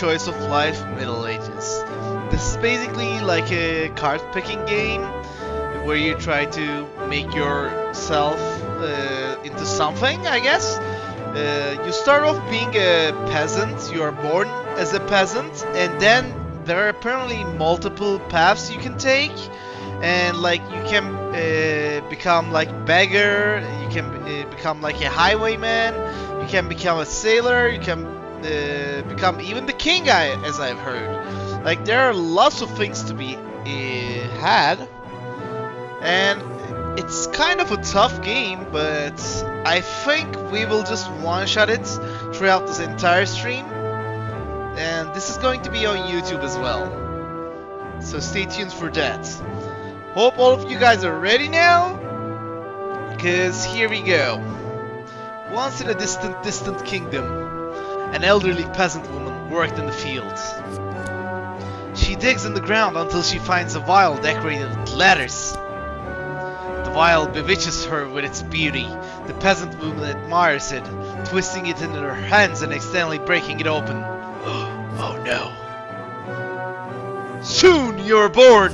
choice of life Middle Ages. This is basically like a card picking game where you try to make yourself into something, I guess. You start off being a peasant, you are born as a peasant, and then there are apparently multiple paths you can take, and like you can become like beggar, you can become like a highwayman, you can become a sailor, you can become even the king, as I've heard. Like there are lots of things to be had, and it's kind of a tough game, but I think we will just one-shot it throughout this entire stream. And this is going to be on YouTube as well, so stay tuned for that. Hope all of you guys are ready now, because here we go. Once in a distant kingdom, an elderly peasant woman worked in the fields. She digs in the ground until she finds a vial decorated with letters. The vial bewitches her with its beauty. The peasant woman admires it, twisting it in her hands and accidentally breaking it open. Oh no. Soon you are born!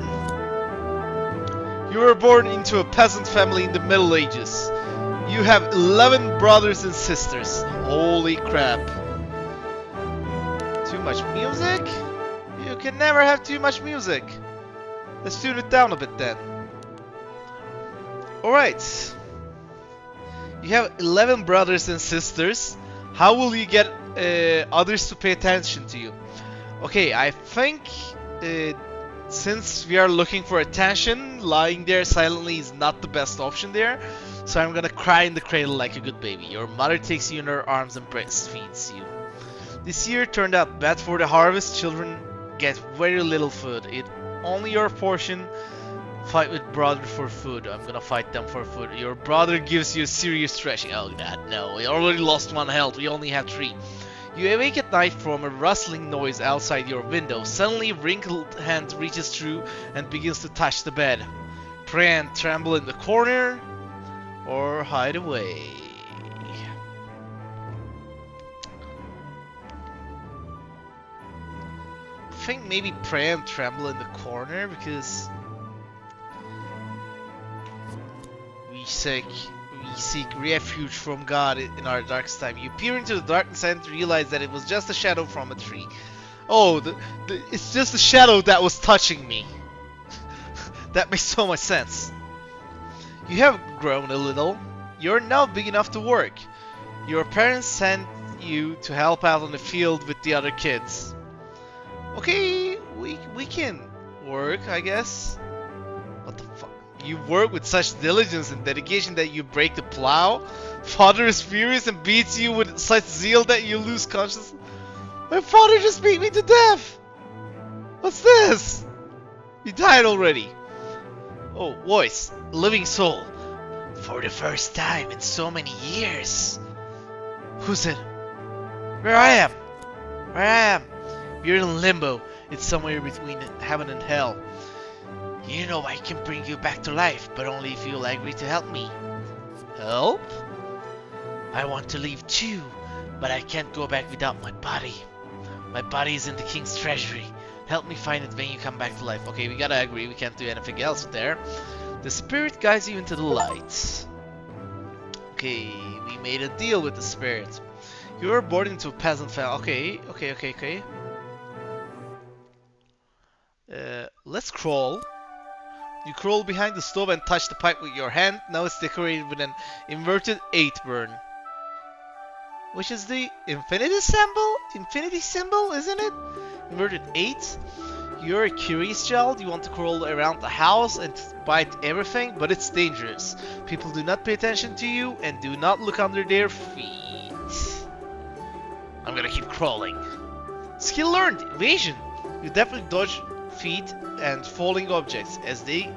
You were born into a peasant family in the Middle Ages. You have 11 brothers and sisters. Holy crap. Too much music? You can never have too much music. Let's tune it down a bit then. Alright. You have 11 brothers and sisters. How will you get others to pay attention to you? Okay, I think since we are looking for attention, lying there silently is not the best option there. So I'm gonna cry in the cradle like a good baby. Your mother takes you in her arms and breastfeeds you. This year turned out bad for the harvest. Children get very little food. It's only your portion. Fight with brother for food. I'm gonna fight them for food. Your brother gives you a serious thrashing. Oh god, no. We already lost 1 health. We only have 3. You awake at night from a rustling noise outside your window. Suddenly a wrinkled hand reaches through and begins to touch the bed. Pray and tremble in the corner, or hide away. I think maybe pray and tremble in the corner, because we seek refuge from God in our darkest time. You peer into the darkness and realize that it was just a shadow from a tree. Oh, it's just a shadow that was touching me. That makes so much sense. You have grown a little. You're now big enough to work. Your parents sent you to help out on the field with the other kids. Okay, we can work, I guess. What the fuck? You work with such diligence and dedication that you break the plow? Father is furious and beats you with such zeal that you lose consciousness? My father just beat me to death! What's this? You died already. Oh, voice, living soul. For the first time in so many years. Who's it? Where I am? Where I am? You're in limbo. It's somewhere between heaven and hell. You know I can bring you back to life, but only if you'll agree to help me. Help? I want to leave too, but I can't go back without my body. My body is in the king's treasury. Help me find it when you come back to life. Okay, we gotta agree, we can't do anything else there. The spirit guides you into the light. Okay, we made a deal with the spirit. You were born into a peasant family. Okay. Let's crawl. You crawl behind the stove and touch the pipe with your hand. Now it's decorated with an inverted 8 burn. Which is the infinity symbol, isn't it? Inverted 8. You're a curious child. You want to crawl around the house and bite everything, but it's dangerous. People do not pay attention to you and do not look under their feet. I'm gonna keep crawling. Skill learned. Evasion. You definitely dodge feet and falling objects. As they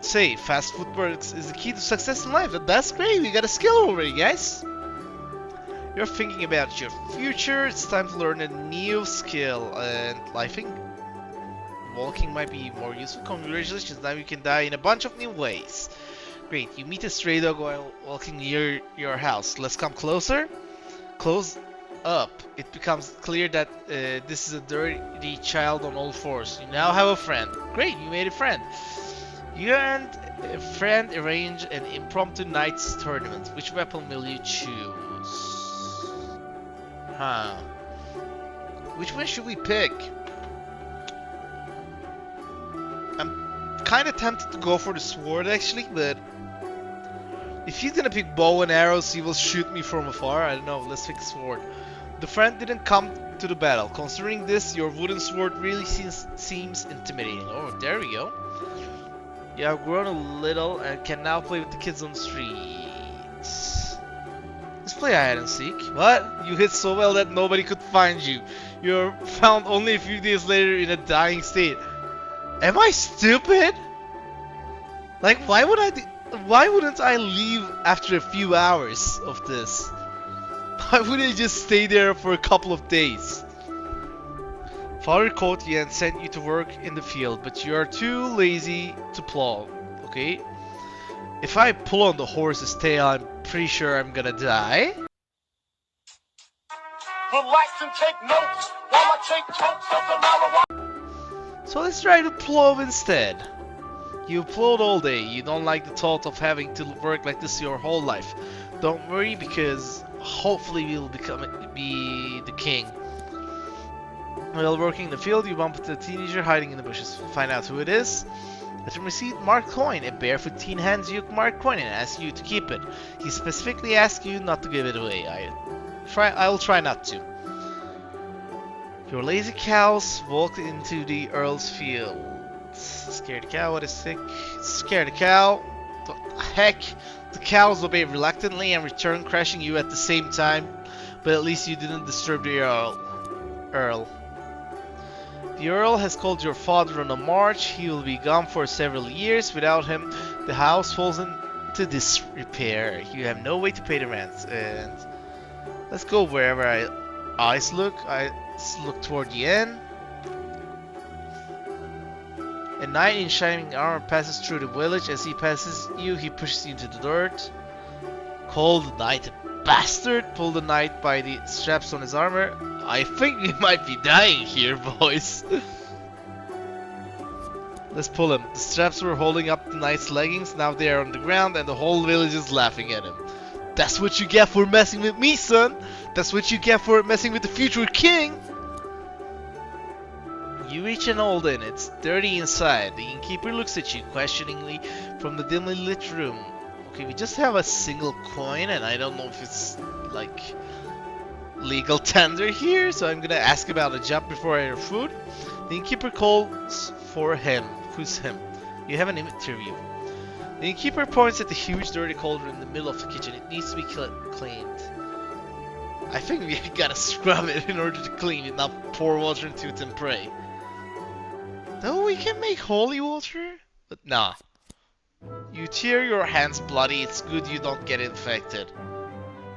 say, fast footwork is the key to success in life. That's great. We got a skill already, guys. You're thinking about your future. It's time to learn a new skill. And I think walking might be more useful. Congratulations, now you can die in a bunch of new ways. Great, you meet a stray dog while walking near your house. Let's come closer. up, it becomes clear that this is a dirty child on all fours. You now have a friend. Great, you made a friend. You and a friend arrange an impromptu knight's tournament. Which weapon will you choose? Huh. Which one should we pick? I'm kind of tempted to go for the sword actually, but if he's gonna pick bow and arrows, he will shoot me from afar. I don't know, let's pick sword. The friend didn't come to the battle. Considering this, your wooden sword really seems intimidating. Oh, there we go. You have grown a little and can now play with the kids on the streets. Let's play hide and seek. What? You hid so well that nobody could find you. You're found only a few days later in a dying state. Am I stupid? Like, why wouldn't I leave after a few hours of this? Why would I just stay there for a couple of days? Father caught you and sent you to work in the field, but you are too lazy to plow, okay? If I pull on the horse's tail, I'm pretty sure I'm gonna die. Relax and take notes while I take totes of the marijuana. So let's try to plow instead. You plowed all day. You don't like the thought of having to work like this your whole life. Don't worry, because hopefully we'll be the king. While working in the field, you bump into a teenager hiding in the bushes. Find out who it is. Let him receive marked coin. A barefoot teen hands you a marked coin and asks you to keep it. He specifically asks you not to give it away. I will try not to. Your lazy cows walked into the Earl's field. Scared cow, what is sick? Scared cow. What the heck? The cows obey reluctantly and return crashing you at the same time, but at least you didn't disturb the Earl. The Earl has called your father on a march. He will be gone for several years. Without him, the house falls into disrepair. You have no way to pay the rent. And let's go wherever eyes look. I look toward the end. A knight in shining armor passes through the village. As he passes you, he pushes you into the dirt. Call the knight a bastard. Pull the knight by the straps on his armor. I think we might be dying here, boys. Let's pull him. The straps were holding up the knight's leggings. Now they are on the ground and the whole village is laughing at him. That's what you get for messing with me, son. That's what you get for messing with the future king. You reach an old inn. It's dirty inside. The innkeeper looks at you questioningly from the dimly lit room. Okay, we just have a single coin and I don't know if it's like legal tender here, so I'm gonna ask about a job before I order food. The innkeeper calls for him. Who's him? You have an interview. The innkeeper points at the huge dirty cauldron in the middle of the kitchen. It needs to be cleaned. I think we gotta scrub it in order to clean it, not pour water into it and pray. Though we can make holy water, but nah. You tear your hands bloody, it's good you don't get infected.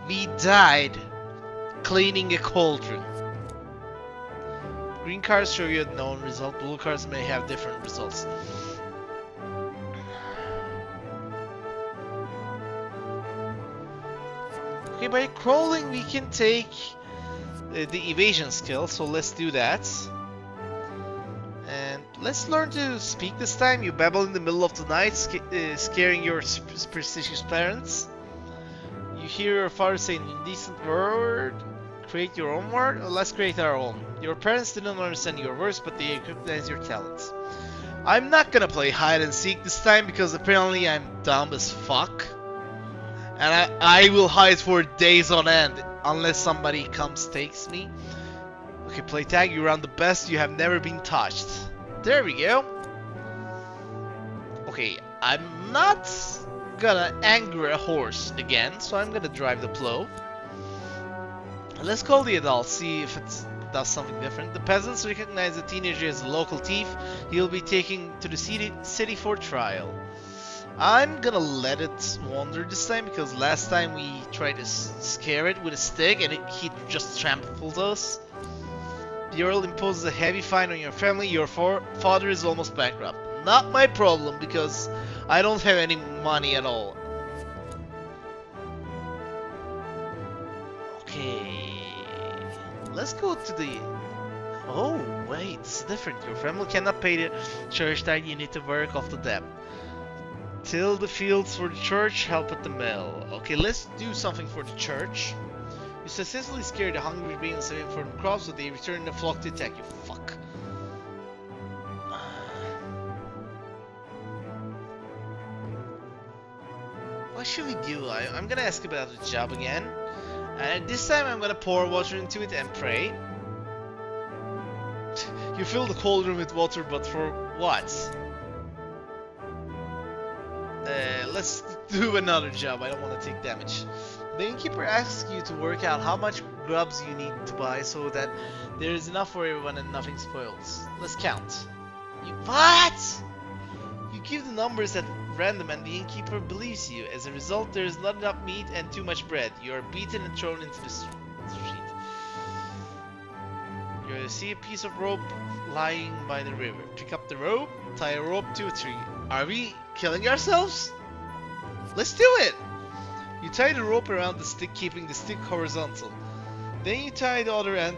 We died cleaning a cauldron. Green cards show you a known result, blue cards may have different results. Okay, by crawling we can take the evasion skill, so let's do that. And let's learn to speak this time. You babble in the middle of the night, scaring your superstitious parents. You hear your father say an indecent word. Create your own word? Well, let's create our own. Your parents didn't understand your words, but they recognize your talents. I'm not gonna play hide and seek this time because apparently I'm dumb as fuck. And I will hide for days on end unless somebody comes takes me. Okay, play tag, you run the best, you have never been touched. There we go. Okay, I'm not gonna anger a horse again, so I'm gonna drive the plow. Let's call the adult, see if it does something different. The peasants recognize the teenager as a local thief. He'll be taken to the city for trial. I'm gonna let it wander this time because last time we tried to scare it with a stick and he just trampled us. The Earl imposes a heavy fine on your family. Your father is almost bankrupt. Not my problem because I don't have any money at all. Okay. Let's go to the... Oh, wait, it's different. Your family cannot pay the church tithe, you need to work off the debt. Till the fields for the church, help at the mill. Okay, let's do something for the church. You successfully scared the hungry beings away from the crops, so they return in the flock to attack you. Fuck. What should we do? I'm gonna ask about the job again. And this time I'm gonna pour water into it and pray. You fill the cauldron with water, but for what? Let's do another job. I don't want to take damage. The innkeeper asks you to work out how much grubs you need to buy so that there is enough for everyone and nothing spoils. Let's count. What? You give the numbers at random and the innkeeper believes you. As a result, there is not enough meat and too much bread. You are beaten and thrown into the street. You see a piece of rope lying by the river. Pick up the rope, tie a rope to a tree. Are we killing ourselves? Let's do it! You tie the rope around the stick, keeping the stick horizontal. Then you tie the other end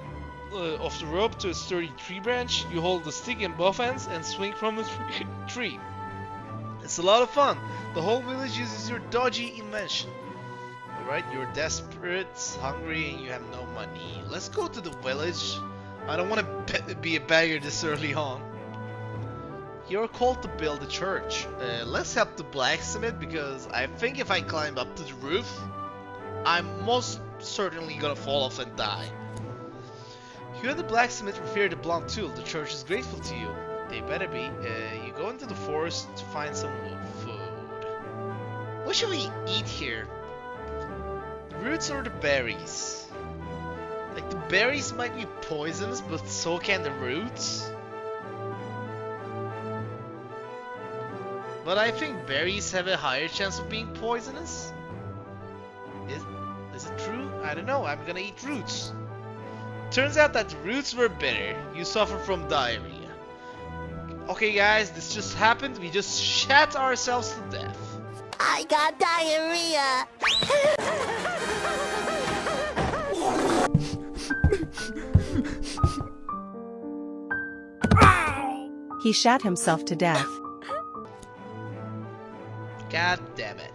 of the rope to a sturdy tree branch. You hold the stick in both ends and swing from the tree. It's a lot of fun. The whole village uses your dodgy invention. Alright, you're desperate, hungry, and you have no money. Let's go to the village. I don't want to be a beggar this early on. You're called to build a church. Let's help the blacksmith, because I think if I climb up to the roof, I'm most certainly gonna fall off and die. You and the blacksmith revere the blunt tool. The church is grateful to you. They better be. You go into the forest to find some food. What should we eat here? The roots or the berries? Like, the berries might be poisonous, but so can the roots. But I think berries have a higher chance of being poisonous. Is it true? I don't know. I'm gonna eat roots. Turns out that the roots were better. You suffer from diarrhea. Okay guys, this just happened. We just shat ourselves to death. I got diarrhea. He shat himself to death. God damn it.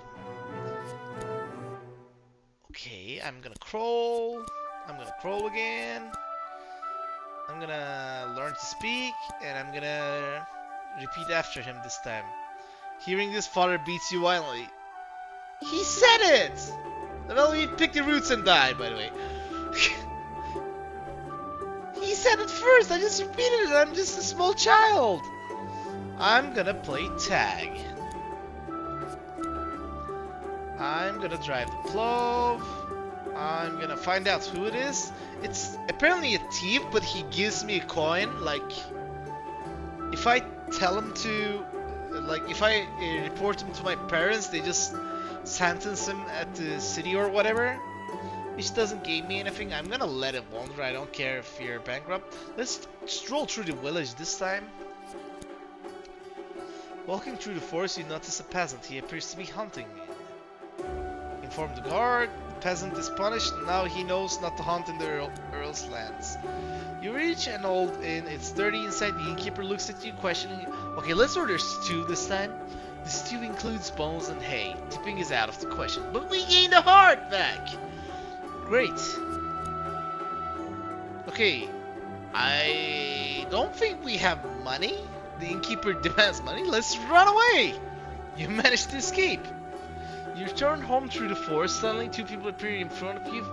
Okay, I'm gonna crawl. I'm gonna crawl again. I'm gonna learn to speak, and I'm gonna repeat after him this time. Hearing this, father beats you violently. He said it! Well, we picked the roots and died, by the way. He said it first, I just repeated it, I'm just a small child. I'm gonna play tag. I'm gonna drive the plow. I'm gonna find out who it is. It's apparently a thief, but he gives me a coin. Like, if I tell him to, like, if I report him to my parents, they just sentence him at the city or whatever, which doesn't give me anything. I'm gonna let it wander. I don't care if you're bankrupt. Let's stroll through the village this time. Walking through the forest, you notice a peasant. He appears to be hunting. Inform the guard. The peasant is punished. Now he knows not to hunt in the Earl's lands. You reach an old inn. It's dirty inside. The innkeeper looks at you, questioning you. Okay, let's order stew this time. The stew includes bones and hay. Tipping is out of the question. But we gain the heart back! Great. Okay. I don't think we have money. The innkeeper demands money. Let's run away! You managed to escape. You return home through the forest. Suddenly, two people appear in front of you.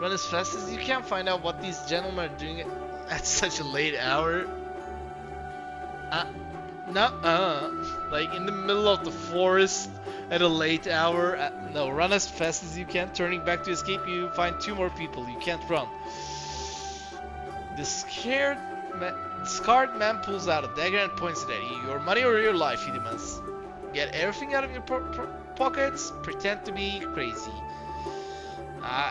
Run as fast as you can. Find out what these gentlemen are doing at such a late hour. Like in the middle of the forest at a late hour. No, run as fast as you can. Turning back to escape, you find two more people. You can't run. The scarred man pulls out a dagger and points it at you. Your money or your life, he demands. Get everything out of your pockets. Pretend to be crazy.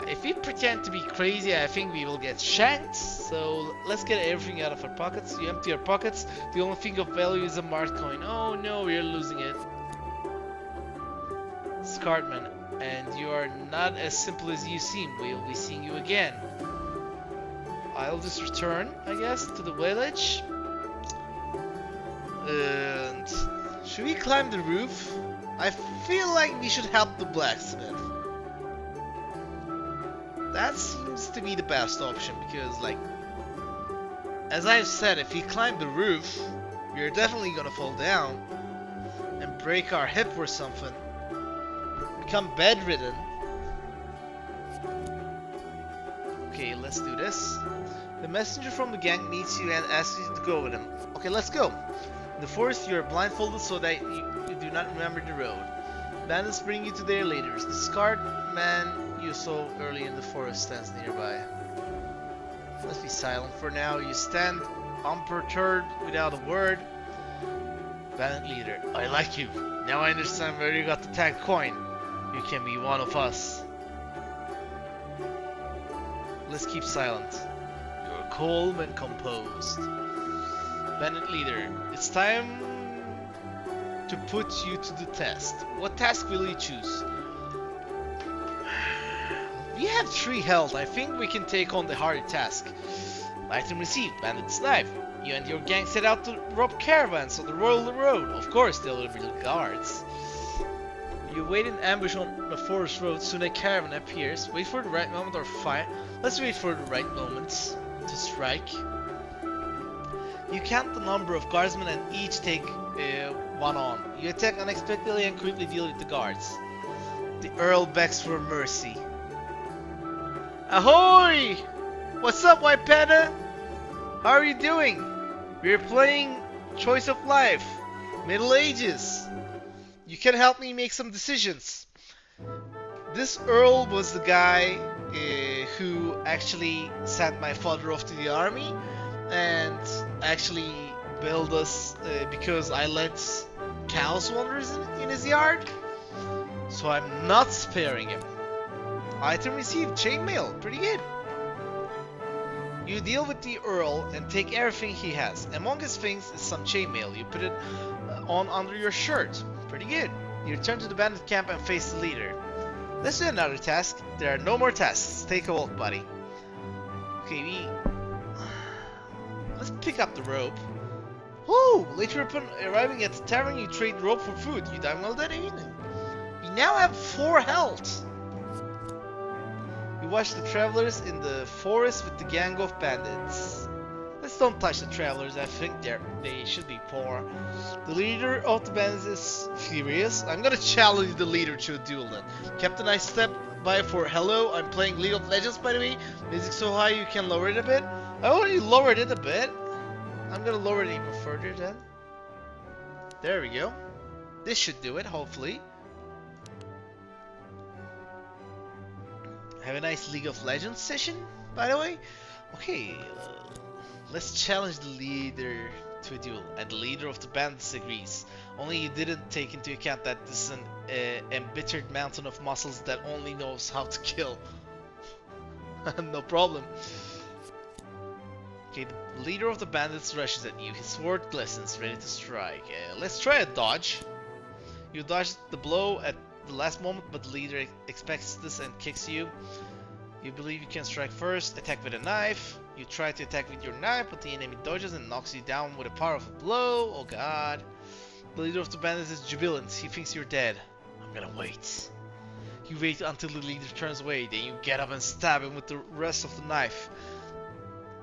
If we pretend to be crazy, I think we will get shanked. So let's get everything out of our pockets. You empty your pockets. The only thing of value is a marked coin. Oh no, we're losing it. Scartman, and you are not as simple as you seem. We'll be seeing you again. I'll just return, I guess, to the village. And should we climb the roof? I feel like we should help the blacksmith. That seems to be the best option because, like, as I've said, if we climb the roof, we're definitely gonna fall down and break our hip or something. Become bedridden. Okay, let's do this. The messenger from the gang meets you and asks you to go with him. Okay, let's go. In the forest, you are blindfolded so that you do not remember the road. Bandits bring you to their leaders. The scarred man you saw early in the forest stands nearby. Let's be silent for now. You stand unperturbed without a word. Bandit leader, I like you. Now I understand where you got the tagged coin. You can be one of us. Let's keep silent. You're calm and composed. Bandit leader, it's time to put you to the test. What task will you choose? We have 3 health. I think we can take on the harder task. Item received, bandit's knife. You and your gang set out to rob caravans on the royal road. Of course, there will be guards. You wait in ambush on the forest road. Soon a caravan appears. Wait for the right moment or fire. Let's wait for the right moment to strike. You count the number of guardsmen and each take one on. You attack unexpectedly and quickly deal with the guards. The Earl begs for mercy. Ahoy! What's up, White Panda? How are you doing? We're playing Choice of Life, Middle Ages. You can help me make some decisions. This Earl was the guy who actually sent my father off to the army and actually built us because I let cows wander in his yard. So I'm not sparing him. Item received, chainmail, pretty good. You deal with the Earl and take everything he has. Among his things is some chainmail. You put it on under your shirt. Pretty good. You return to the bandit camp and face the leader. Let's do another task. There are no more tasks. Take a walk, buddy. Okay, let's pick up the rope. Woo! Later upon arriving at the tavern, you trade rope for food. You dine well that evening. You now have 4 health. You watch the travelers in the forest with the gang of bandits. Let's don't touch the travelers. I think they should be poor. The leader of the bandits is furious. I'm gonna challenge the leader to a duel then. Captain, I step by for hello. I'm playing League of Legends, by the way. Music so high you can lower it a bit. I already lowered it a bit. I'm gonna lower it even further then. There we go. This should do it, hopefully. Have a nice League of Legends session, by the way. Okay, let's challenge the leader to a duel. And the leader of the bandits agrees. Only you didn't take into account that this is an embittered mountain of muscles that only knows how to kill. No problem. Okay, the leader of the bandits rushes at you. His sword glistens, ready to strike. Let's try a dodge. You dodge the blow at the last moment, but the leader expects this and kicks you. You believe you can strike first. Attack with a knife. You try to attack with your knife, but the enemy dodges and knocks you down with a powerful blow. Oh god. The leader of the bandits is jubilant. He thinks you're dead. I'm gonna wait. You wait until the leader turns away. Then you get up and stab him with the rest of the knife.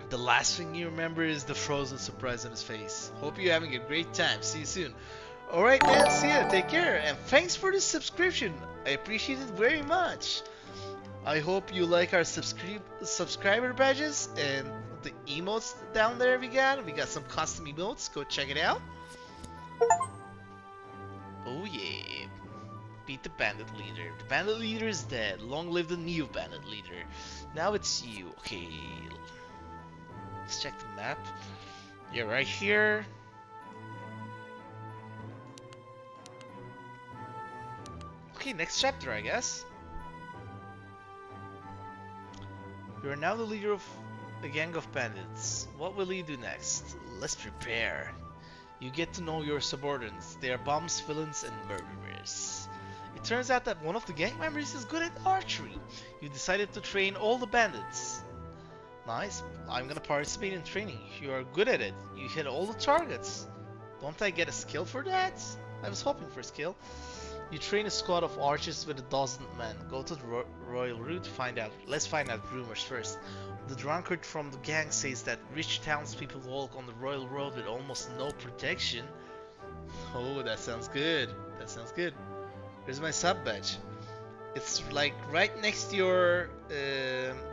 The last thing you remember is the frozen surprise on his face. Hope you're having a great time. See you soon. Alright man, see ya. Take care. And thanks for the subscription. I appreciate it very much. I hope you like our subscriber badges and the emotes down there we got. We got some custom emotes. Go check it out. Oh yeah. Beat the bandit leader. The bandit leader is dead. Long live the new bandit leader. Now it's you. Okay. Let's check the map. You're right here. Okay, next chapter, I guess. You are now the leader of a gang of bandits. What will you do next? Let's prepare. You get to know your subordinates. They are bums, villains, and murderers. It turns out that one of the gang members is good at archery. You decided to train all the bandits. Nice. I'm gonna participate in training. You are good at it. You hit all the targets. Don't I get a skill for that? I was hoping for a skill. You train a squad of archers with 12 men. Go to the royal route to find out. Let's find out rumors first. The drunkard from the gang says that rich townspeople walk on the royal road with almost no protection. Oh, that sounds good. That sounds good. Here's my sub badge. It's like right next to your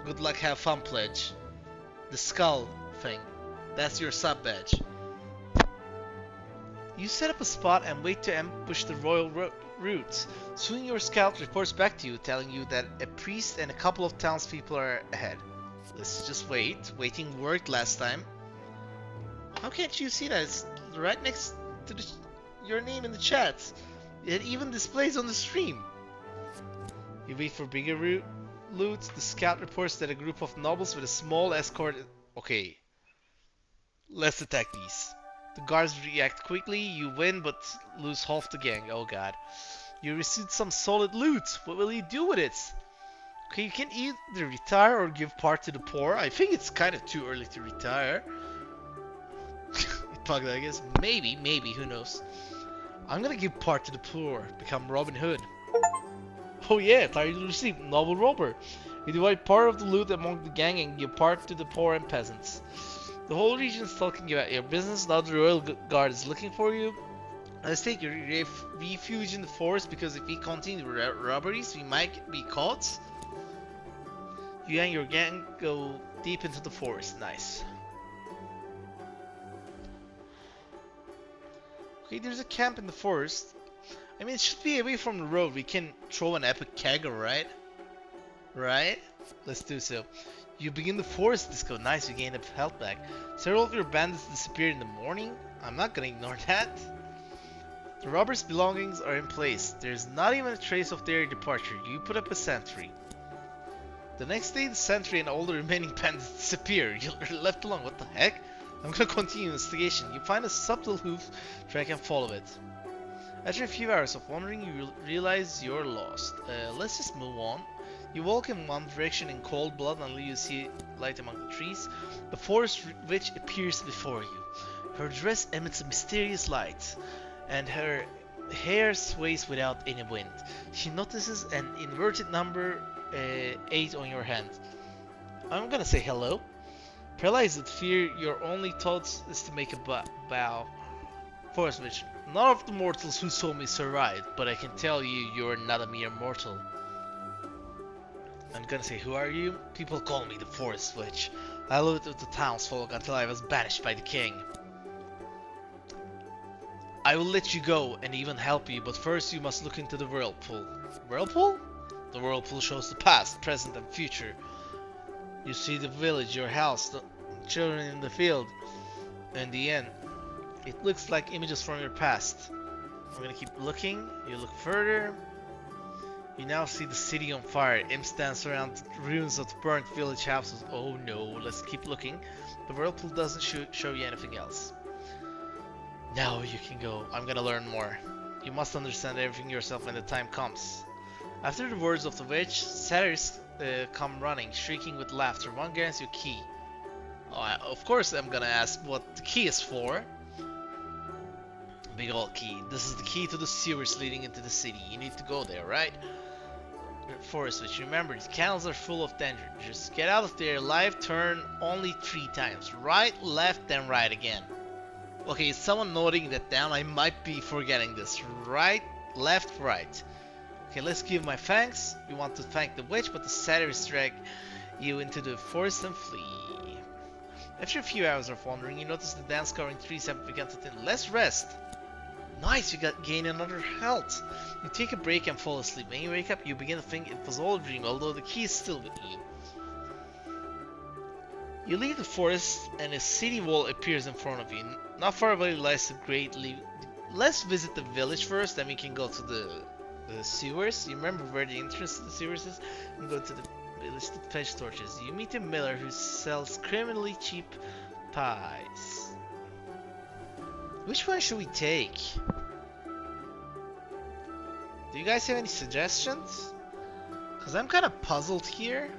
good luck have fun pledge. The skull thing. That's your sub badge. You set up a spot and wait to ambush the royal route. Soon your scout reports back to you, telling you that a priest and a couple of townspeople are ahead. Let's just wait. Waiting worked last time. How can't you see that? It's right next to your name in the chat. It even displays on the stream. You wait for bigger loot. The scout reports that a group of nobles with a small escort... Okay. Let's attack these. The guards react quickly. You win but lose half the gang. Oh god. You received some solid loot. What will you do with it? Okay, you can either retire or give part to the poor. I think it's kind of too early to retire. I guess. Maybe, who knows. I'm gonna give part to the poor. Become Robin Hood. Oh yeah, title received. Noble robber. You divide part of the loot among the gang and give part to the poor and peasants. The whole region is talking about your business. Now the royal guard is looking for you. Let's take your refuge in the forest, because if we continue robberies, we might be caught. You and your gang go deep into the forest. Nice. Okay, there's a camp in the forest. I mean, it should be away from the road. We can throw an epic kegger, right? Right? Let's do so. You begin the forest disco. Nice, you gain a health back. Several of your bandits disappeared in the morning. I'm not gonna ignore that. The robbers' belongings are in place. There's not even a trace of their departure. You put up a sentry. The next day, the sentry and all the remaining bandits disappear. You're left alone. What the heck? I'm gonna continue investigation. You find a subtle hoof track and follow it. After a few hours of wandering, you realize you're lost. Let's just move on. You walk in one direction in cold blood until you see light among the trees. The forest witch appears before you. Her dress emits a mysterious light, and her hair sways without any wind. She notices an inverted number 8 on your hand. I'm gonna say hello. Paralyzed with fear, your only thought is to make a bow. Forest witch. None of the mortals who saw me survived, but I can tell you, you're not a mere mortal. I'm gonna say, who are you? People call me the Forest Witch. I lived with the townsfolk until I was banished by the king. I will let you go and even help you, but first you must look into the whirlpool. Whirlpool? The whirlpool shows the past, present and future. You see the village, your house, the children in the field, and the end. It looks like images from your past. I'm gonna keep looking. You look further. You now see the city on fire. Imps dance around the ruins of the burnt village houses. Oh no, let's keep looking. The whirlpool doesn't show you anything else. Now you can go. I'm gonna learn more. You must understand everything yourself when the time comes. After the words of the witch, satyrs come running, shrieking with laughter. One grants you a key. Oh, of course I'm gonna ask what the key is for. Big old key. This is the key to the sewers leading into the city. You need to go there, right? Forest Witch, remember, these canals are full of danger. Just get out of there alive, turn only 3 times. Right, left, then right again. Okay, is someone noting that down? I might be forgetting this. Right, left, right. Okay, let's give my thanks. We want to thank the witch, but the satyrs drag you into the forest and flee. After a few hours of wandering, you notice the dance covering trees have begun to thin. Let's rest. Nice, you gain another health. You take a break and fall asleep. When you wake up, you begin to think it was all a dream, although the key is still with you. You leave the forest and a city wall appears in front of you. Not far away lies the great Let's visit the village first, then we can go to the sewers. You remember where the entrance to the sewers is? And go to the village to fetch torches. You meet a miller who sells criminally cheap pies. Which one should we take? Do you guys have any suggestions? Because I'm kind of puzzled here.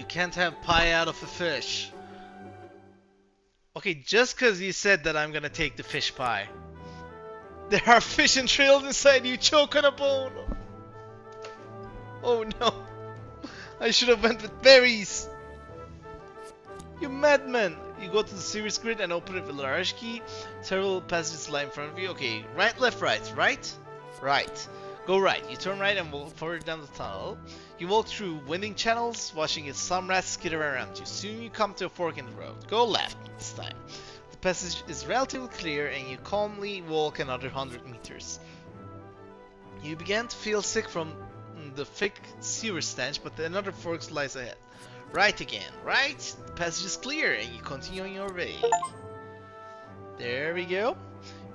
can't have pie out of a fish. Okay, just cause you said that, I'm gonna take the fish pie. There are fish entrails inside you, choke on a bone. Oh no. I should have went with berries. You madman! You go to the series grid and open it with a large key. Several passages lie in front of you. Okay, right, left, right. Right? Right. Go right. You turn right and walk forward down the tunnel. You walk through winding channels, watching some rats skitter around you. Soon you come to a fork in the road. Go left this time. The passage is relatively clear and you calmly walk another 100 meters. You begin to feel sick from the thick sewer stench, but another fork lies ahead. Right again, right? The passage is clear and you continue on your way. There we go.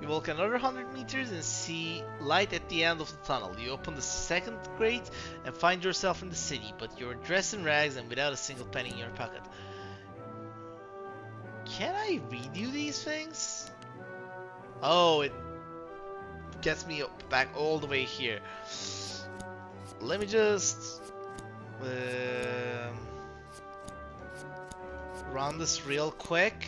You walk another 100 meters and see light at the end of the tunnel. You open the second grate and find yourself in the city, but you're dressed in rags and without a single penny in your pocket. Can I read you these things? Oh, it gets me back all the way here. Let me just run this real quick.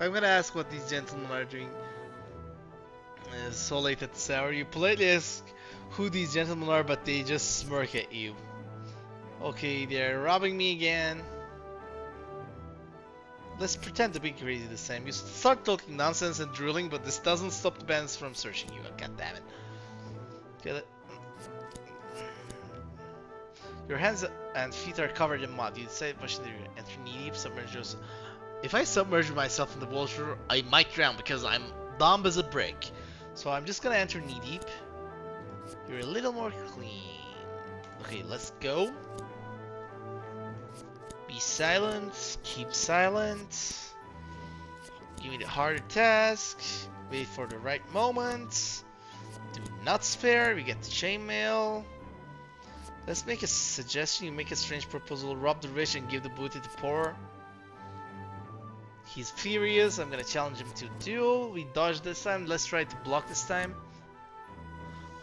I'm gonna ask what these gentlemen are doing so late at this hour. You politely ask who these gentlemen are, but they just smirk at you. Okay, they're robbing me again. Let's pretend to be crazy this time. You start talking nonsense and drooling, but this doesn't stop the bandits from searching you. God damn it. Get it? Your hands and feet are covered in mud. You decide to enter knee deep, submerge yourself. If I submerge myself in the water, I might drown because I'm dumb as a brick. So I'm just gonna enter knee deep. You're a little more clean. Okay, let's go. Be silent. Keep silent. Give me the harder task. Wait for the right moment. Do not spare. We get the chainmail. Let's make a suggestion. You make a strange proposal. Rob the rich and give the booty to the poor. He's furious. I'm gonna challenge him to a duel. We dodged this time. Let's try to block this time.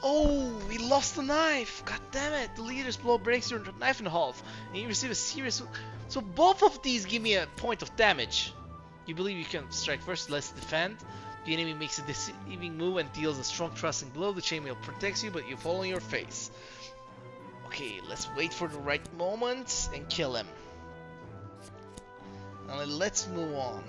Oh, we lost the knife. God damn it. The leader's blow breaks your knife in half. And you receive a serious... So both of these give me a point of damage. You believe you can strike first. Let's defend. The enemy makes a deceiving move and deals a strong thrusting blow. The chainmail protects you, but you fall on your face. Okay, let's wait for the right moment and kill him. Now let's move on.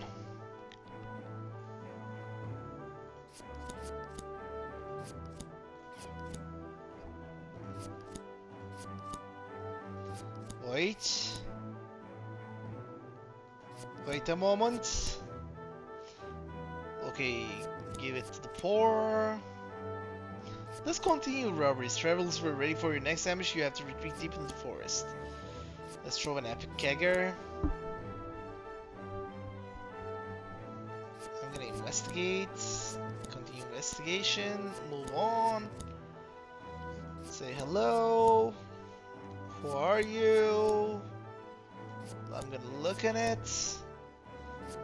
Wait. Wait a moment. Okay, give it to the poor. Let's continue robberies. Travelers, we're ready for your next ambush. You have to retreat deep into the forest. Let's throw an epic Beggar. I'm gonna investigate. Continue investigation. Move on. Say hello. Who are you? I'm gonna look at it.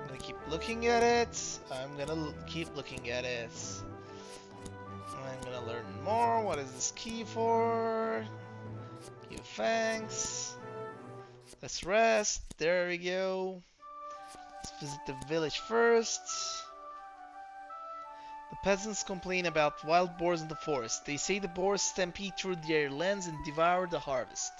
I'm gonna keep looking at it. I'm gonna keep looking at it. I'm gonna learn more. What is this key for? Give thanks. Let's rest. There we go. Let's visit the village first. The peasants complain about wild boars in the forest. They say the boars stampede through their lands and devour the harvest.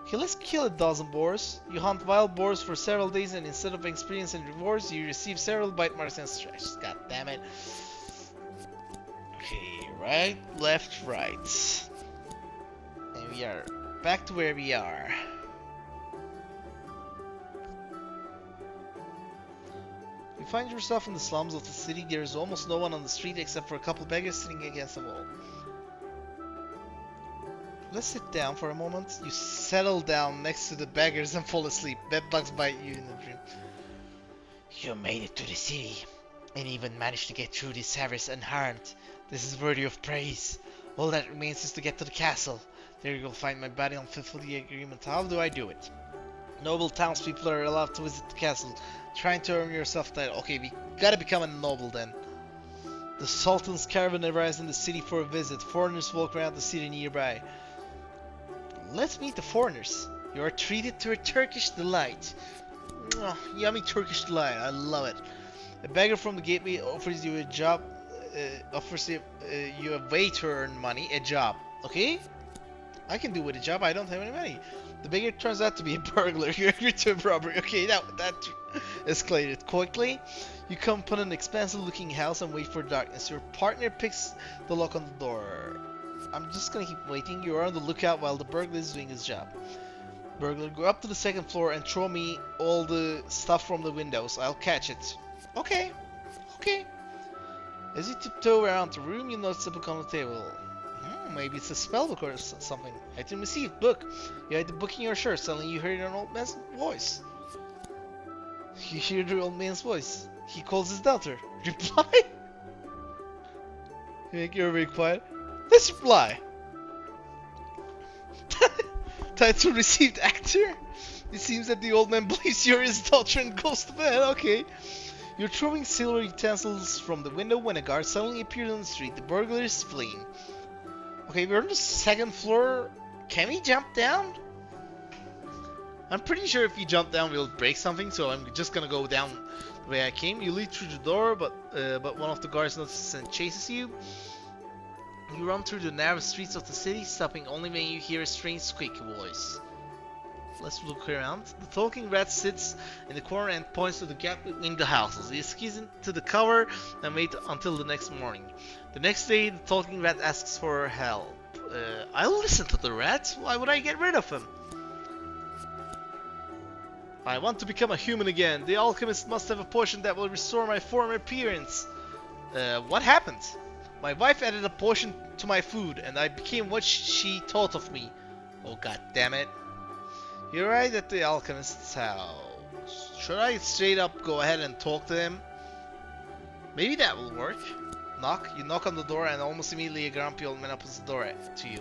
Okay, let's kill a dozen boars. You hunt wild boars for several days and instead of experiencing rewards, you receive several bite marks and scratches. God damn it. Okay, right, left, right. And we are back to where we are. You find yourself in the slums of the city. There is almost no one on the street except for a couple beggars sitting against a wall. Let's sit down for a moment. You settle down next to the beggars and fall asleep. Bedbugs bite you in the dream. You made it to the city, and even managed to get through this harvest unharmed. This is worthy of praise. All that remains is to get to the castle. There you'll find my body and fulfill the agreement. How do I do it? Noble townspeople are allowed to visit the castle, trying to earn yourself title. Okay, we gotta become a noble then. The Sultan's caravan arrives in the city for a visit. Foreigners walk around the city nearby. Let's meet the foreigners. You are treated to a Turkish delight. Yummy Turkish delight. I love it. A beggar from the gateway offers you a job. Offers you a way to earn money. A job. Okay? I can do with a job. I don't have any money. The beggar turns out to be a burglar. You agree to a robbery. Okay, that escalated quickly. You come upon an expensive-looking house and wait for darkness. Your partner picks the lock on the door. I'm just gonna keep waiting. You are on the lookout while the burglar is doing his job. Burglar, go up to the second floor and throw me all the stuff from the windows. I'll catch it. Okay. Okay. As you tiptoe around the room, you notice a book on the table. Maybe it's a spell book or something. Item received. Book. You hide the book in your shirt. Suddenly you hear an old man's voice. You hear the old man's voice. He calls his daughter. Reply. You make your very quiet. Let's reply. Title received, actor. It seems that the old man believes you're his daughter and goes to bed. Okay. You're throwing silver utensils from the window when a guard suddenly appears on the street. The burglar is fleeing. Okay, we're on the second floor. Can we jump down? I'm pretty sure if you jump down, we'll break something. So I'm just gonna go down the way I came. You lead through the door, but one of the guards notices and chases you. You run through the narrow streets of the city, stopping only when you hear a strange squeaky voice. Let's look around. The talking rat sits in the corner and points to the gap between the houses. He skis into the cover and waits until the next morning. The next day, the talking rat asks for help. I'll listen to the rat. Why would I get rid of him? I want to become a human again. The alchemist must have a potion that will restore my former appearance. What happened? My wife added a potion to my food, and I became what she thought of me. Oh, god damn it. You're right at the alchemist's house. Should I straight up go ahead and talk to him? Maybe that will work. You knock on the door, and almost immediately a grumpy old man opens the door to you.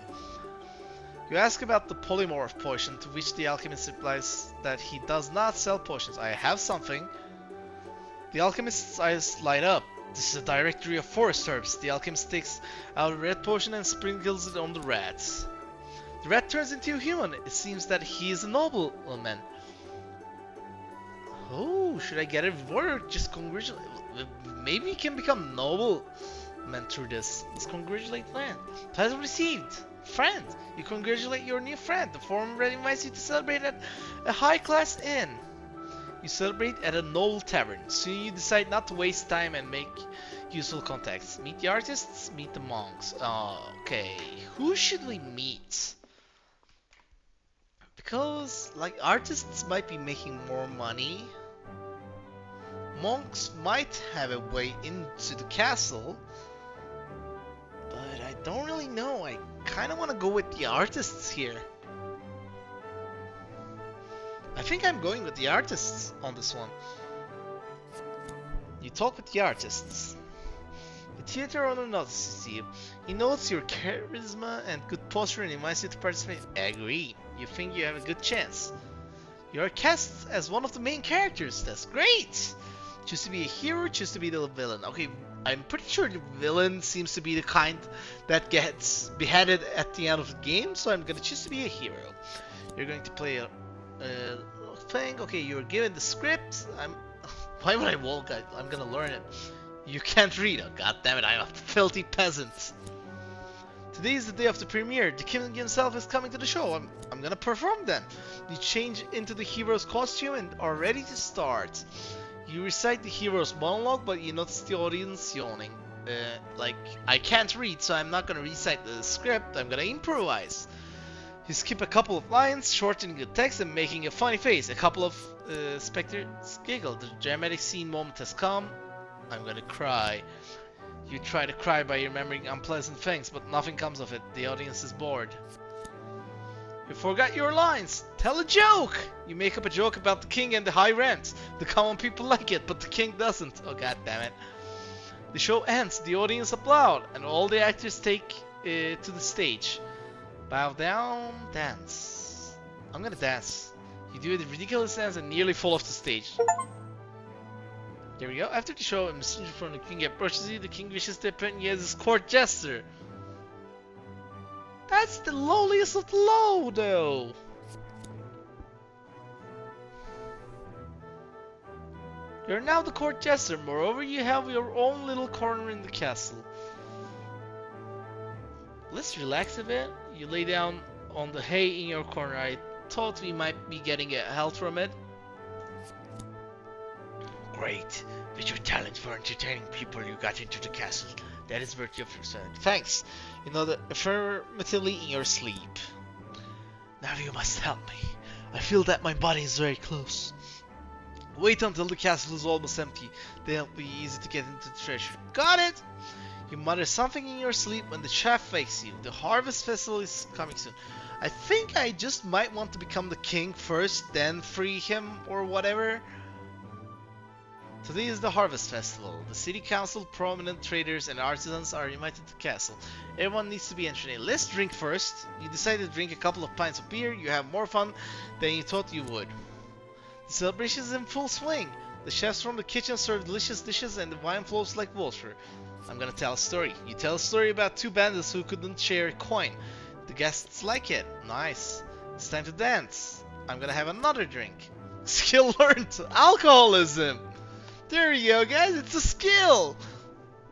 You ask about the polymorph potion, to which the alchemist replies that he does not sell potions. I have something. The alchemist's eyes light up. This is a directory of forest herbs. The alchemist takes out a red potion and sprinkles it on the rat. The rat turns into a human. It seems that he is a nobleman. Oh, should I get a reward or just congratulate? Maybe we can become noblemen through this. Let's congratulate the man. Title received. Friend. You congratulate your new friend. The former invites you to celebrate at a high-class inn. You celebrate at a noble tavern. Soon you decide not to waste time and make useful contacts. Meet the artists, meet the monks. Okay, who should we meet? Because, like, artists might be making more money. Monks might have a way into the castle. But I don't really know. I kind of want to go with the artists here. I think I'm going with the artists on this one. You talk with the artists. The theater owner notices you. He notes your charisma and good posture and invites you to participate. Agree. You think you have a good chance. You are cast as one of the main characters. That's great. Choose to be a hero, choose to be the villain. Okay, I'm pretty sure the villain seems to be the kind that gets beheaded at the end of the game, so I'm gonna choose to be a hero. You're going to play a thing. Okay, you're given the script. Why would I walk? I'm gonna learn it. You can't read. Oh, god damn it! I'm a filthy peasant. Today is the day of the premiere. The king himself is coming to the show. I'm gonna perform then. You change into the hero's costume and are ready to start. You recite the hero's monologue, but you notice the audience yawning. Like, I can't read, so I'm not gonna recite the script. I'm gonna improvise. You skip a couple of lines, shortening the text and making a funny face. A couple of spectators giggle. The dramatic scene moment has come. I'm gonna cry. You try to cry by remembering unpleasant things, but nothing comes of it. The audience is bored. You forgot your lines. Tell a joke. You make up a joke about the king and the high rent. The common people like it, but the king doesn't. Oh, god damn it. The show ends, the audience applaud, and all the actors take to the stage. Bow down, dance. I'm gonna dance. You do a ridiculous dance and nearly fall off the stage. There we go. After the show, a messenger from the king approaches you. The king wishes to appoint you as his court jester. That's the lowliest of the low, though. You're now the court jester. Moreover, you have your own little corner in the castle. Let's relax a bit. You lay down on the hay in your corner. I thought we might be getting a health from it. Great. With your talent for entertaining people, you got into the castle. That is worthy of your service. Thanks. You nodded affirmatively in your sleep. Now you must help me. I feel that my body is very close. Wait until the castle is almost empty. Then it'll be easy to get into the treasure. Got it! You mutter something in your sleep when the chef wakes you. The harvest festival is coming soon. I think I just might want to become the king first, then free him or whatever. Today is the harvest festival. The city council, prominent traders and artisans are invited to the castle. Everyone needs to be entertained. Let's drink first. You decide to drink a couple of pints of beer. You have more fun than you thought you would. The celebration is in full swing. The chefs from the kitchen serve delicious dishes and the wine flows like water. I'm gonna tell a story. You tell a story about two bandits who couldn't share a coin. The guests like it. Nice. It's time to dance. I'm gonna have another drink. Skill learned. Alcoholism. There you go, guys. It's a skill.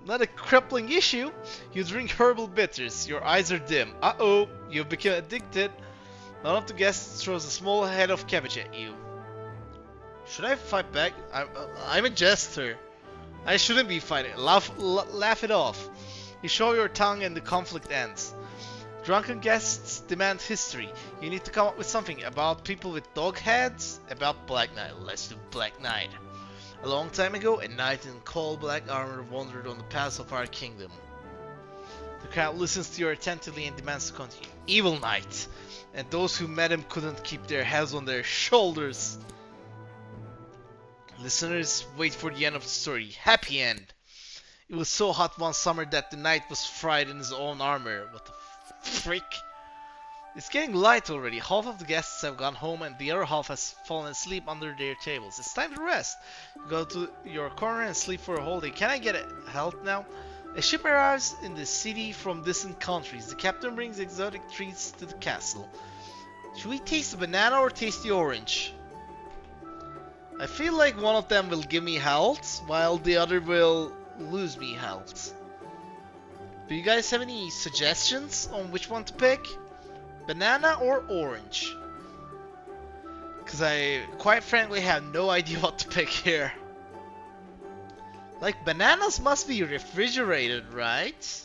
Not a crippling issue. You drink herbal bitters. Your eyes are dim. Uh-oh. You've become addicted. None of the guests throws a small head of cabbage at you. Should I fight back? I'm a jester. I shouldn't be fighting. Laugh it off. You show your tongue and the conflict ends. Drunken guests demand history. You need to come up with something about people with dog heads. About Black Knight. Let's do Black Knight. A long time ago, a knight in coal black armor wandered on the paths of our kingdom. The crowd listens to you attentively and demands to continue. Evil knight. And those who met him couldn't keep their heads on their shoulders. Listeners, wait for the end of the story. Happy end. It was so hot one summer that the knight was fried in his own armor. What the frick? It's getting light already. Half of the guests have gone home and the other half has fallen asleep under their tables. It's time to rest. Go to your corner and sleep for a whole day. Can I get help now? A ship arrives in the city from distant countries. The captain brings exotic treats to the castle. Should we taste the banana or taste the orange? I feel like one of them will give me health, while the other will lose me health. Do you guys have any suggestions on which one to pick? Banana or orange? Because I quite frankly have no idea what to pick here. Like, bananas must be refrigerated, right?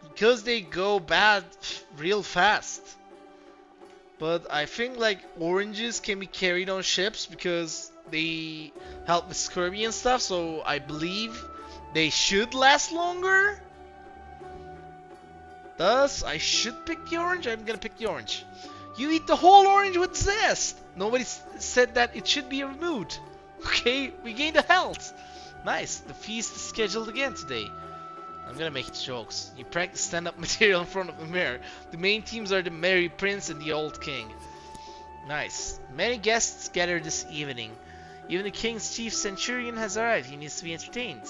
Because they go bad real fast. But I think like oranges can be carried on ships because they help with scurvy and stuff, so I believe they should last longer. Thus, I should pick the orange. I'm gonna pick the orange. You eat the whole orange with zest. Nobody said that it should be removed. Okay, we gained a health. Nice. The feast is scheduled again today. I'm gonna make jokes. You practice stand-up material in front of the mirror. The main teams are the Merry Prince and the Old King. Nice. Many guests gather this evening. Even the king's chief centurion has arrived. He needs to be entertained.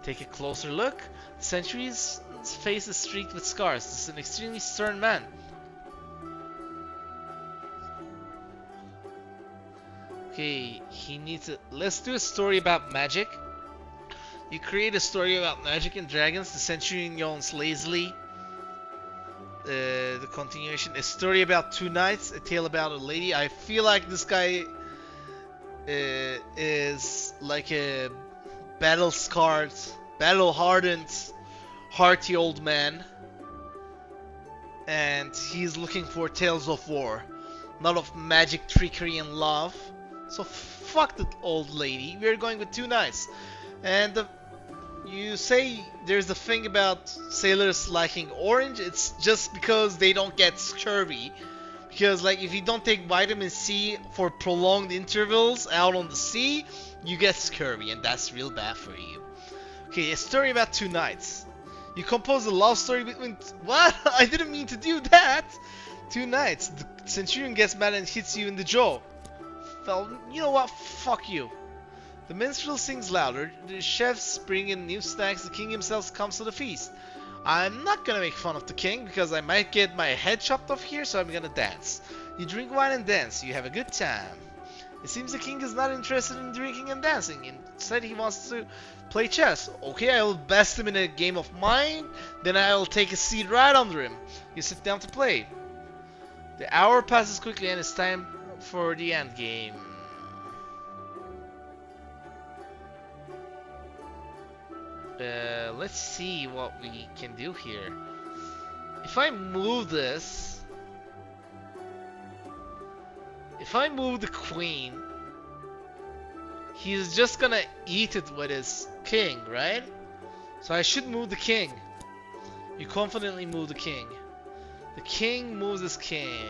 Take a closer look. The centurion's face is streaked with scars. This is an extremely stern man. Okay, he needs to... Let's do a story about magic. You create a story about magic and dragons. The centurion yawns lazily. The continuation. A story about two knights. A tale about a lady. I feel like this guy is like a battle-scarred, battle-hardened, hearty old man. And he's looking for tales of war. Not of magic, trickery, and love. So fuck the old lady. We're going with two knights. And you say there's a thing about sailors liking orange, it's just because they don't get scurvy. Because like if you don't take vitamin C for prolonged intervals out on the sea, you get scurvy, and that's real bad for you. Okay, a story about two knights. You compose a love story between... What? I didn't mean to do that! Two knights. The centurion gets mad and hits you in the jaw. Well, you know what? Fuck you. The minstrel sings louder, the chefs bring in new snacks, the king himself comes to the feast. I'm not gonna make fun of the king, because I might get my head chopped off here, so I'm gonna dance. You drink wine and dance, you have a good time. It seems the king is not interested in drinking and dancing, instead he wants to play chess. Okay, I will best him in a game of mine, then I will take a seat right under him. You sit down to play. The hour passes quickly and it's time for the end game. Let's see what we can do here. If I move this, if I move the queen, he's just gonna eat it with his king, right? So I should move the king. You confidently move the king. The king moves his king.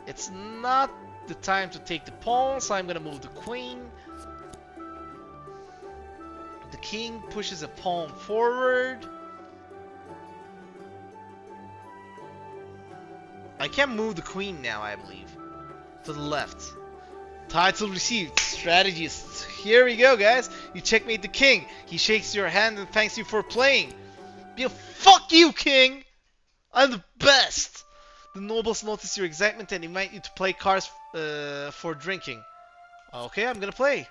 It's not the time to take the pawn, so I'm gonna move the queen. The king pushes a pawn forward. I can move the queen now, I believe. To the left. Title received. Strategist. Here we go, guys. You checkmate the king. He shakes your hand and thanks you for playing. Fuck you, king! I'm the best! The nobles notice your excitement and invite you to play cards for drinking. Okay, I'm gonna play.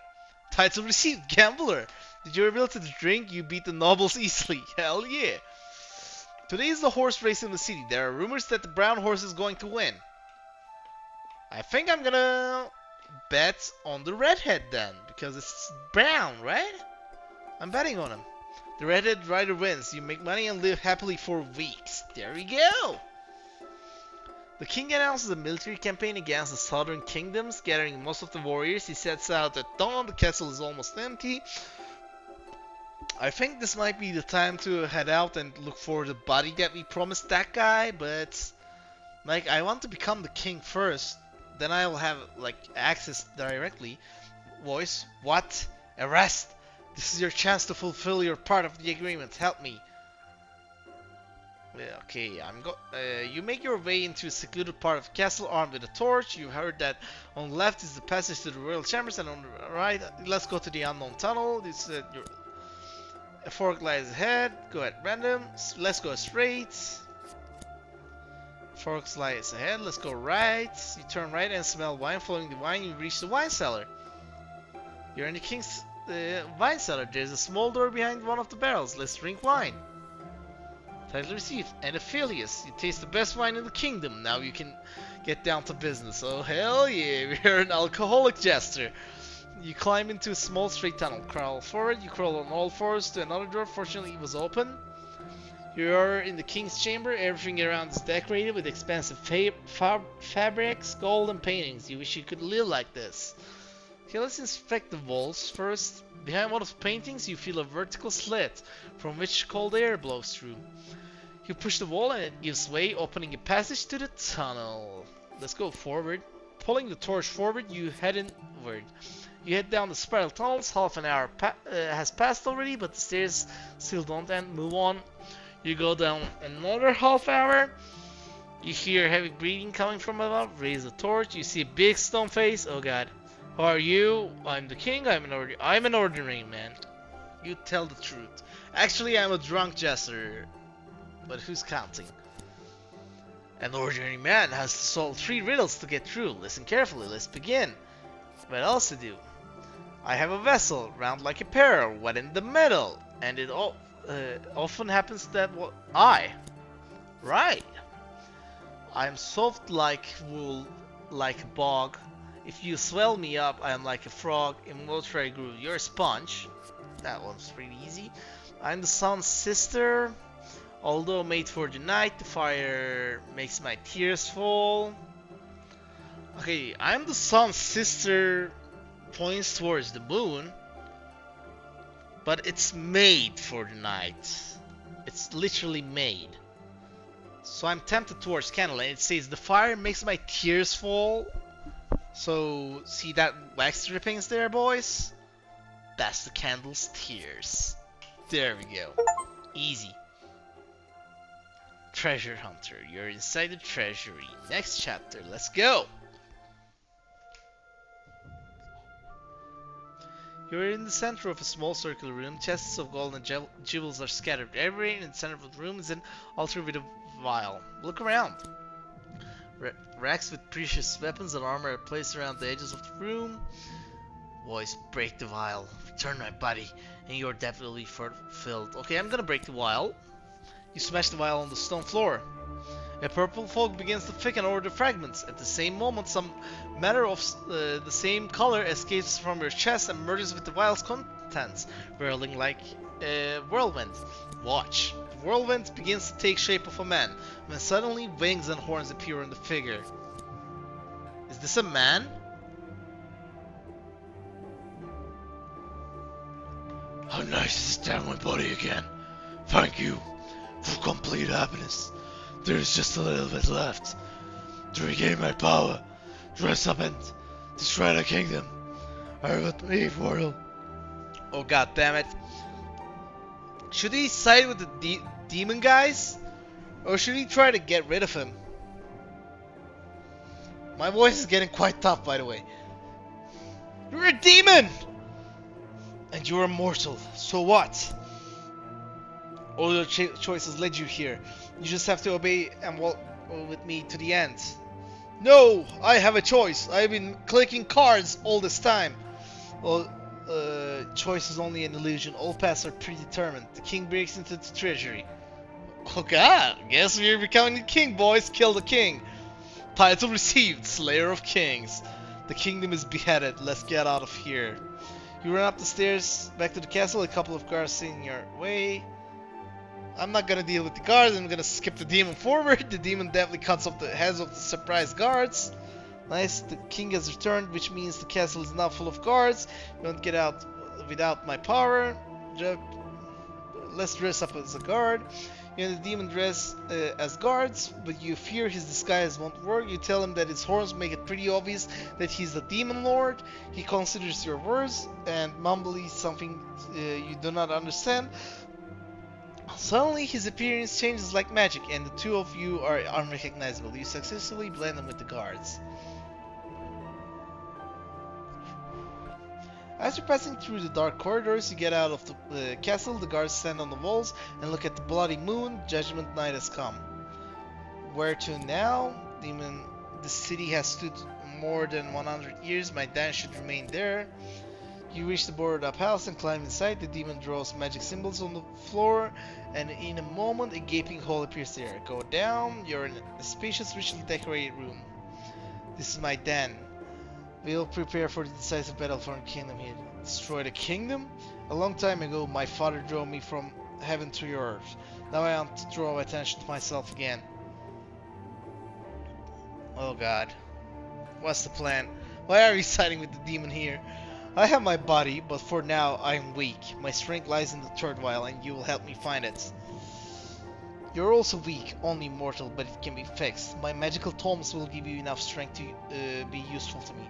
Title received, Gambler. Did your ability to drink? You beat the nobles easily. Hell yeah. Today is the horse race in the city. There are rumors that the brown horse is going to win. I think I'm gonna bet on the redhead then, because it's brown, right? I'm betting on him. The redhead rider wins. You make money and live happily for weeks. There we go. The king announces a military campaign against the southern kingdoms, gathering most of the warriors. He sets out at dawn. The castle is almost empty. I think this might be the time to head out and look for the body that we promised that guy, but like I want to become the king first. Then I'll have like access directly. Voice, what? Arrest! This is your chance to fulfill your part of the agreement. Help me. Okay, you make your way into a secluded part of the castle armed with a torch. You heard that on the left is the passage to the royal chambers, and on the right, let's go to the unknown tunnel. This a fork lies ahead. Go at random. Let's go straight. Forks lies ahead. Let's go right. You turn right and smell wine. Following the wine, you reach the wine cellar. You're in the king's wine cellar. There's a small door behind one of the barrels. Let's drink wine. Title received. And Aphelius. You taste the best wine in the kingdom. Now you can get down to business. Oh hell yeah, we're an alcoholic jester. You climb into a small straight tunnel. Crawl forward. You crawl on all fours to another door. Fortunately it was open. You are in the king's chamber. Everything around is decorated with expensive fabrics, gold and paintings. You wish you could live like this. Okay, let's inspect the walls first. Behind one of the paintings you feel a vertical slit from which cold air blows through. You push the wall and it gives way, opening a passage to the tunnel. Let's go forward. Pulling the torch forward, you head inward. You head down the spiral tunnels. Half an hour has passed already, but the stairs still don't end. Move on. You go down another half hour. You hear heavy breathing coming from above. Raise the torch. You see a big stone face. Oh god. Who are you? I'm the king. I'm an ordinary man. You tell the truth. Actually, I'm a drunk jester. But who's counting? An ordinary man has to solve 3 riddles to get through. Listen carefully. Let's begin. What else to do? I have a vessel, round like a pearl, wet in the middle, and it often happens that right. I'm soft like wool, like a bog. If you swell me up, I am like a frog. In water I grew. You're a sponge. That one's pretty easy. I'm the sun's sister. Although made for the night, the fire makes my tears fall. Okay, I'm the sun's sister points towards the moon, but it's made for the night. It's literally made. So I'm tempted towards candle, and it says the fire makes my tears fall. So see that wax drippings there, boys? That's the candle's tears. There we go. Easy. Treasure hunter, you're inside the treasury. Next chapter, let's go. You're in the center of a small circular room. Chests of gold and jewels are scattered everywhere. In the center of the room is an altar with a vial. Look around. Racks with precious weapons and armor are placed around the edges of the room. Boys, break the vial. Return my body, and you're definitely fulfilled. Okay, I'm gonna break the vial. You smash the vial on the stone floor. A purple fog begins to thicken over the fragments. At the same moment, some matter of the same color escapes from your chest and merges with the vial's contents, whirling like a whirlwind. Watch. The whirlwind begins to take shape of a man, when suddenly wings and horns appear on the figure. Is this a man? How nice to stand my body again. Thank you for complete happiness. There is just a little bit left to regain my power, dress up and destroy the kingdom. Are with me, mortal? Oh god damn it. Should he side with the demon guys? Or should he try to get rid of him? My voice is getting quite tough, by the way. You're a demon! And you're immortal, so what? All your choices led you here. You just have to obey and walk with me to the end. No! I have a choice. I've been clicking cards all this time. Well, choice is only an illusion. All paths are predetermined. The king breaks into the treasury. Oh god, guess we're becoming the king, boys. Kill the king. Title received, Slayer of Kings. The kingdom is beheaded. Let's get out of here. You run up the stairs back to the castle. A couple of guards in your way. I'm not gonna deal with the guards. I'm gonna skip the demon forward. The demon definitely cuts off the heads of the surprised guards. Nice. The king has returned, which means the castle is now full of guards. You don't get out without my power. Let's dress up as a guard. You and the demon dress as guards, but you fear his disguise won't work. You tell him that his horns make it pretty obvious that he's the demon lord. He considers your words and mumbles something you do not understand. Suddenly his appearance changes like magic and the two of you are unrecognizable. You successfully blend them with the guards. As you're passing through the dark corridors, you get out of the castle. The guards stand on the walls and look at the bloody moon. Judgment night has come. Where to now? Demon, the city has stood more than 100 years. My dance should remain there. You reach the boarded up house and climb inside. The demon draws magic symbols on the floor, and in a moment a gaping hole appears there. Go down. You're in a spacious, richly decorated room. This is my den. We'll prepare for the decisive battle for the kingdom here. Destroy the kingdom? A long time ago, my father drove me from heaven to your earth. Now I want to draw attention to myself again. Oh god. What's the plan? Why are we siding with the demon here? I have my body, but for now I am weak. My strength lies in the third vial, and you will help me find it. You're also weak, only mortal, but it can be fixed. My magical tomes will give you enough strength to be useful to me.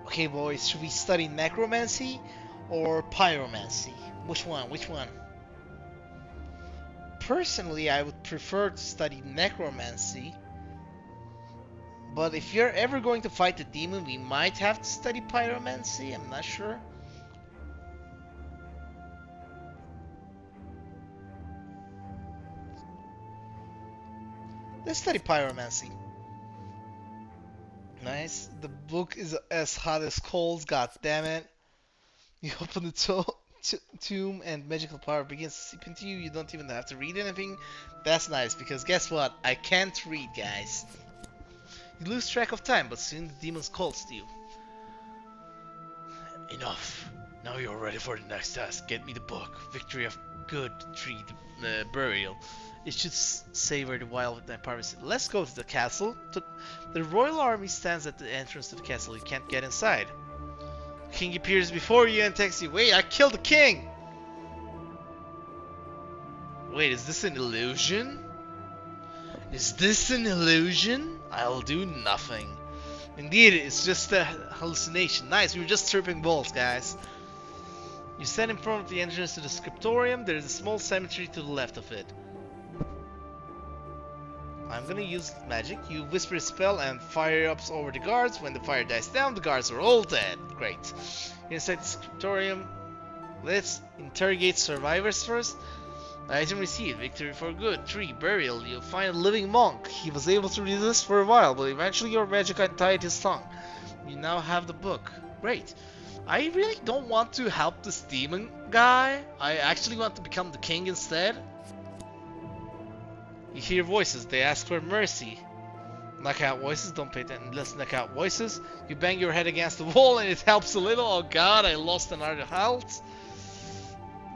Okay boys, should we study necromancy or pyromancy? Which one? Which one? Personally, I would prefer to study necromancy. But if you're ever going to fight the demon, we might have to study pyromancy. I'm not sure. Let's study pyromancy. Nice. The book is as hot as coals. God damn it. You open the tomb and magical power begins to seep into you. You don't even have to read anything. That's nice because guess what? I can't read, guys. You lose track of time, but soon the demons calls to you. Enough. Now you're ready for the next task. Get me the book. Victory of Good Tree Burial. It should savor the wild with my privacy. Let's go to the castle. The royal army stands at the entrance to the castle. You can't get inside. The king appears before you and texts you. Wait, I killed the king! Wait, is this an illusion? Is this an illusion? I'll do nothing. Indeed, it's just a hallucination. Nice, we were just tripping balls, guys. You stand in front of the entrance to the scriptorium. There's a small cemetery to the left of it. I'm gonna use magic. You whisper a spell and fire ups over the guards. When the fire dies down, the guards are all dead. Great. Inside the scriptorium, let's interrogate survivors first. Item received. Victory for good. 3. Burial. You'll find a living monk. He was able to resist for a while, but eventually your magic untied his tongue. You now have the book. Great. I really don't want to help this demon guy. I actually want to become the king instead. You hear voices. They ask for mercy. Knockout voices. Don't pay attention. Listen, knockout voices. You bang your head against the wall and it helps a little. Oh god, I lost another health.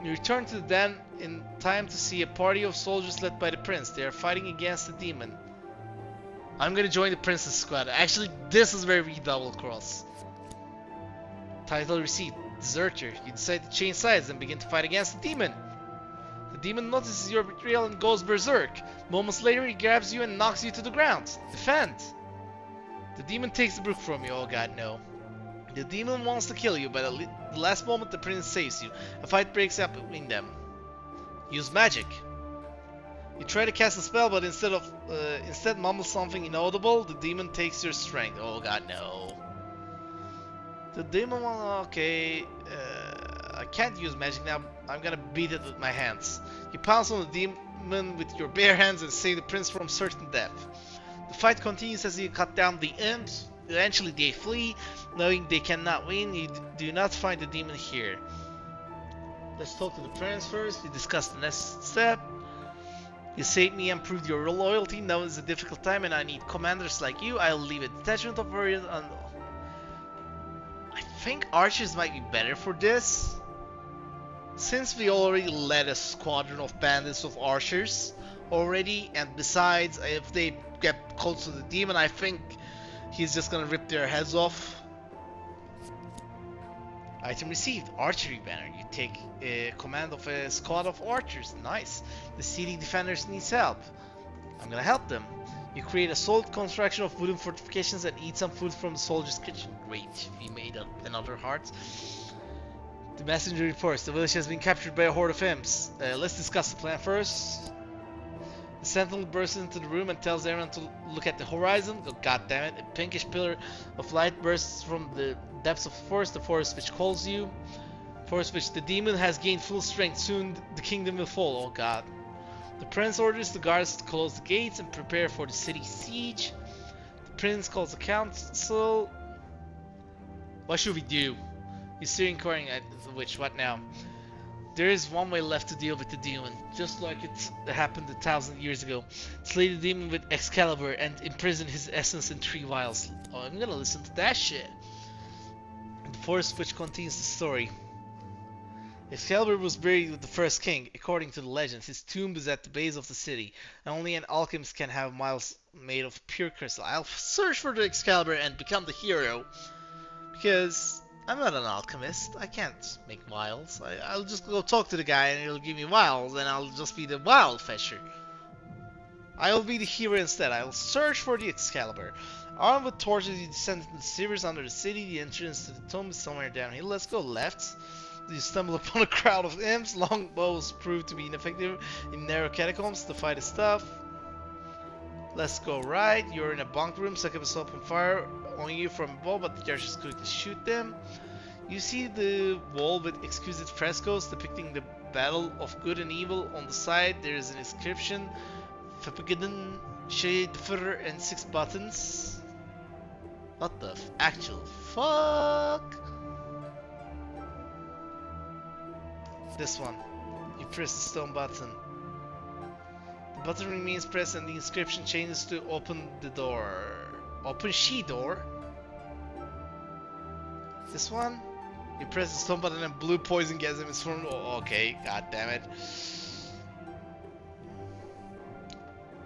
You return to the den in time to see a party of soldiers led by the prince. They are fighting against the demon. I'm gonna join the prince's squad. Actually, this is where we double cross. Title received. Deserter. You decide to change sides and begin to fight against the demon. The demon notices your betrayal and goes berserk. Moments later, he grabs you and knocks you to the ground. Defend. The demon takes the book from you. Oh god, no. The demon wants to kill you, but at the last moment the prince saves you. A fight breaks out between them. Use magic. You try to cast a spell, but instead mumble something inaudible. The demon takes your strength. Oh god, no. The demon okay. I can't use magic now. I'm gonna beat it with my hands. You pounce on the demon with your bare hands and save the prince from certain death. The fight continues as you cut down the imps. Eventually they flee, knowing they cannot win. You do not find the demon here. Let's talk to the prince first. We discuss the next step. You saved me and proved your loyalty. Now is a difficult time and I need commanders like you. I'll leave a detachment of warriors on... I think archers might be better for this. Since we already led a squadron of bandits of archers already, and besides, if they get close to the demon, I think he's just gonna rip their heads off. Item received. Archery banner. You take command of a squad of archers. Nice. The seating defenders needs help. I'm gonna help them. You create a solid construction of wooden fortifications and eat some food from the soldier's kitchen. Great. We made another heart. The messenger reports. The village has been captured by a horde of imps. Let's discuss the plan first. The sentinel bursts into the room and tells everyone to look at the horizon. Oh, god damn it. A pinkish pillar of light bursts from the depths of the forest which calls you. Forest which the demon has gained full strength. Soon the kingdom will fall. Oh god. The prince orders the guards to close the gates and prepare for the city siege. The prince calls the council. What should we do? He's still inquiring at which. What now? There is one way left to deal with the demon, just like it happened 1,000 years ago. Slay the demon with Excalibur and imprison his essence in 3 vials. Oh, I'm gonna listen to that shit. The forest which contains the story. Excalibur was buried with the first king. According to the legend, his tomb is at the base of the city, and only an alchemist can have vials made of pure crystal. I'll search for the Excalibur and become the hero, because I'm not an alchemist. I can't make vials. I'll just go talk to the guy and he'll give me vials, and I'll just be the vial fetcher. I'll be the hero instead. I'll search for the Excalibur. Armed with torches, you descend into the sewers under the city. The entrance to the tomb is somewhere down here. Let's go left. You stumble upon a crowd of imps. Longbows prove to be ineffective in narrow catacombs to fight the stuff. Let's go right. You're in a bunk room. Succubus open fire on you from above, but the archers quickly shoot them. You see the wall with exquisite frescoes depicting the battle of good and evil. On the side there is an inscription, Fepigiden, Shadefur, and 6 buttons. What the actual fuck? This one. You press the stone button. The button remains pressed and the inscription changes to open the door. Open she door? This one? You press the stone button and blue poison gets him. It's from... Oh, okay, god damn it.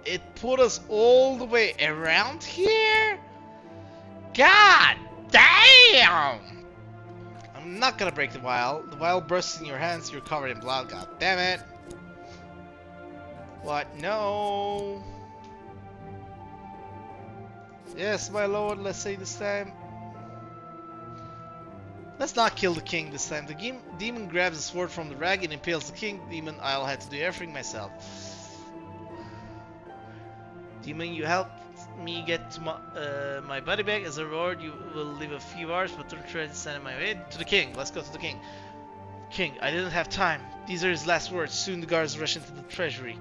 it put us all the way around here? God damn! I'm not gonna break the vial. The vial bursts in your hands, you're covered in blood, god damn it. What? No. Yes, my lord, let's say this time. Let's not kill the king this time. The demon grabs a sword from the rag and impales the king. Demon, I'll have to do everything myself. Demon, you helped me get to my body back. As a reward, you will live a few hours, but don't try to stand in my way. To the king. Let's go to the king. King, I didn't have time. These are his last words. Soon the guards rush into the treasury.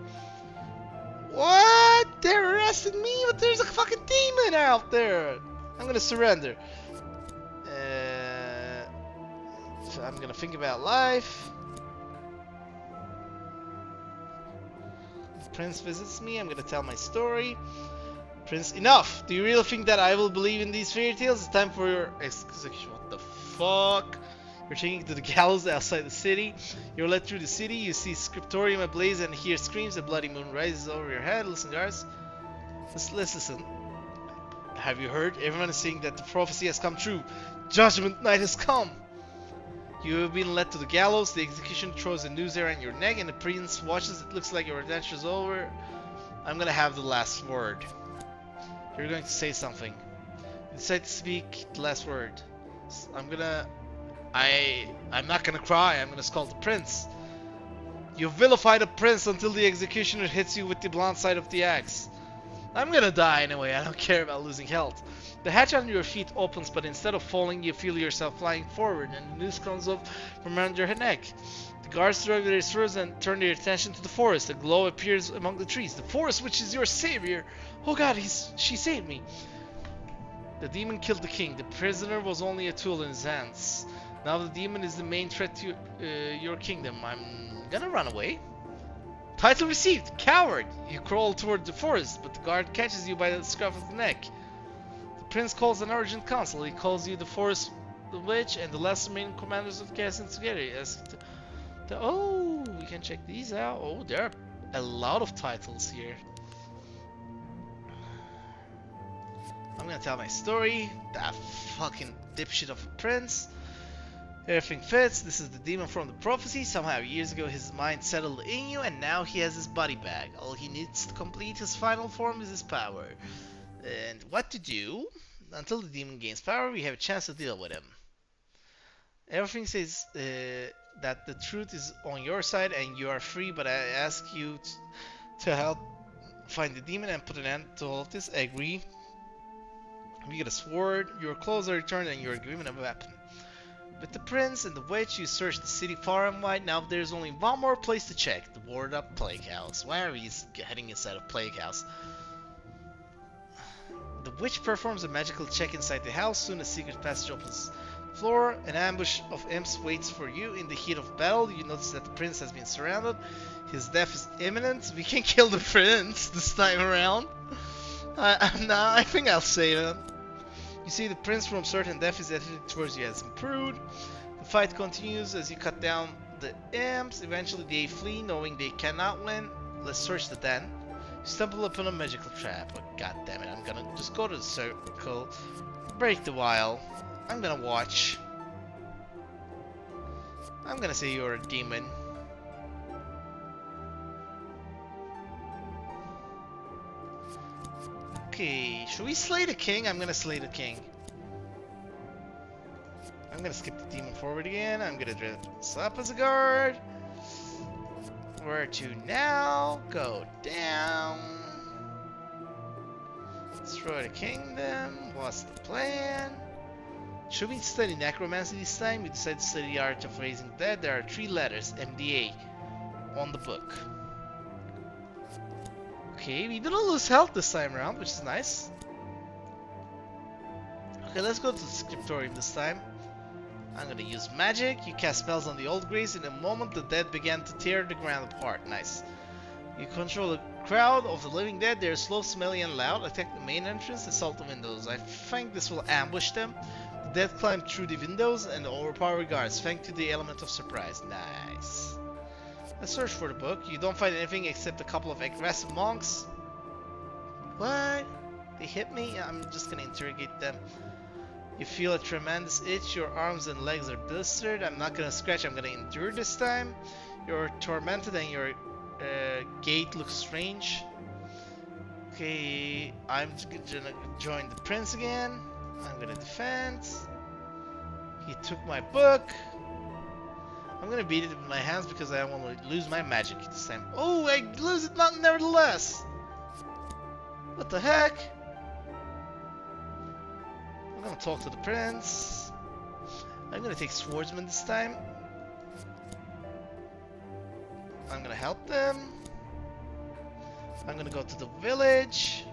What? They're arresting me, but there's a fucking demon out there. I'm gonna surrender. So I'm gonna think about life. The prince visits me. I'm gonna tell my story. Prince, enough! Do you really think that I will believe in these fairy tales? It's time for your execution. What the fuck? You're taken to the gallows outside the city. You're led through the city. You see scriptorium ablaze and hear screams. A bloody moon rises over your head. Listen, guards. Let's listen. Have you heard? Everyone is saying that the prophecy has come true. Judgment night has come. You have been led to the gallows. The execution throws a noose around your neck, and the prince watches. It looks like your adventure is over. I'm gonna have the last word. You're going to say something. You decide to speak the last word. I'm not gonna cry. I'm gonna scold the prince. You vilify the prince until the executioner hits you with the blunt side of the axe. I'm gonna die anyway. I don't care about losing health. The hatch under your feet opens, but instead of falling, you feel yourself flying forward, and the noose comes up from around your neck. The guards drag their swords and turn their attention to the forest. A glow appears among the trees. The forest, which is your savior. Oh God, she saved me. The demon killed the king. The prisoner was only a tool in his hands. Now the demon is the main threat to your kingdom. I'm gonna run away. Title received. Coward. You crawl toward the forest, but the guard catches you by the scruff of the neck. The prince calls an urgent council. He calls you the forest witch and the last remaining commanders of casting together. He asks oh, we can check these out. Oh, there are a lot of titles here. I'm gonna tell my story. That fucking dipshit of a prince. Everything fits. This is the demon from the prophecy. Somehow years ago his mind settled in you, and now he has his body back. All he needs to complete his final form is his power. And what to do? Until the demon gains power, we have a chance to deal with him. Everything says that the truth is on your side and you are free, but I ask you to help find the demon and put an end to all of this. I agree. You get a sword, your clothes are returned, and you're given a weapon. With the prince and the witch, you search the city far and wide. Now there's only one more place to check, the warded up plague house. Why are we heading inside a plague house? The witch performs a magical check inside the house. Soon a secret passage opens the floor. An ambush of imps waits for you. In the heat of battle, you notice that the prince has been surrounded. His death is imminent. We can kill the prince this time around. I think I'll save him. You see the prince from certain death is headed towards you as improved. The fight continues as you cut down the imps. Eventually they flee, knowing they cannot win. Let's search the den. You stumble upon a magical trap. Oh, God damn it, I'm gonna just go to the circle, break the vial. I'm gonna watch. I'm gonna say you're a demon. Okay, should we slay the king? I'm gonna slay the king. I'm gonna skip the demon forward again. I'm gonna dress up as a guard. Where to now? Go down. Destroy the kingdom. What's the plan? Should we study necromancy this time? We decided to study the art of raising the dead. There are 3 letters, MDA, on the book. Okay, we didn't lose health this time around, which is nice. Okay, let's go to the scriptorium this time. I'm gonna use magic. You cast spells on the old graves. In a moment, the dead began to tear the ground apart. Nice. You control the crowd of the living dead. They're slow, smelly, and loud. Attack the main entrance, assault the windows. I think this will ambush them. The dead climb through the windows and overpower guards, thanks to the element of surprise. Nice. Let's search for the book. You don't find anything except a couple of aggressive monks. What? They hit me? I'm just gonna interrogate them. You feel a tremendous itch, your arms and legs are blistered. I'm not gonna scratch, I'm gonna endure this time. You're tormented and your gait looks strange. Okay, I'm gonna join the prince again. I'm gonna defend. He took my book. I'm gonna beat it with my hands because I don't want to lose my magic this time. Oh, I lose it not nevertheless. What the heck? I'm gonna talk to the prince. I'm gonna take swordsman this time. I'm gonna help them. I'm gonna go to the village.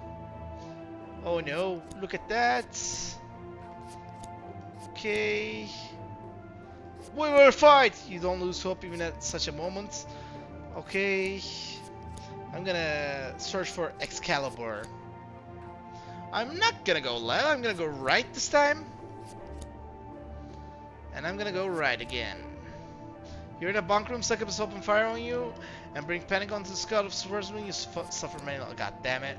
Oh no, look at that. Okay. We will fight! You don't lose hope even at such a moment. Okay. I'm gonna search for Excalibur. I'm not gonna go left, I'm gonna go right this time. And I'm gonna go right again. You're in a bunk room, succubus open fire on you and bring panic onto the scout of swordsman. You suffer many. Oh, god damn it.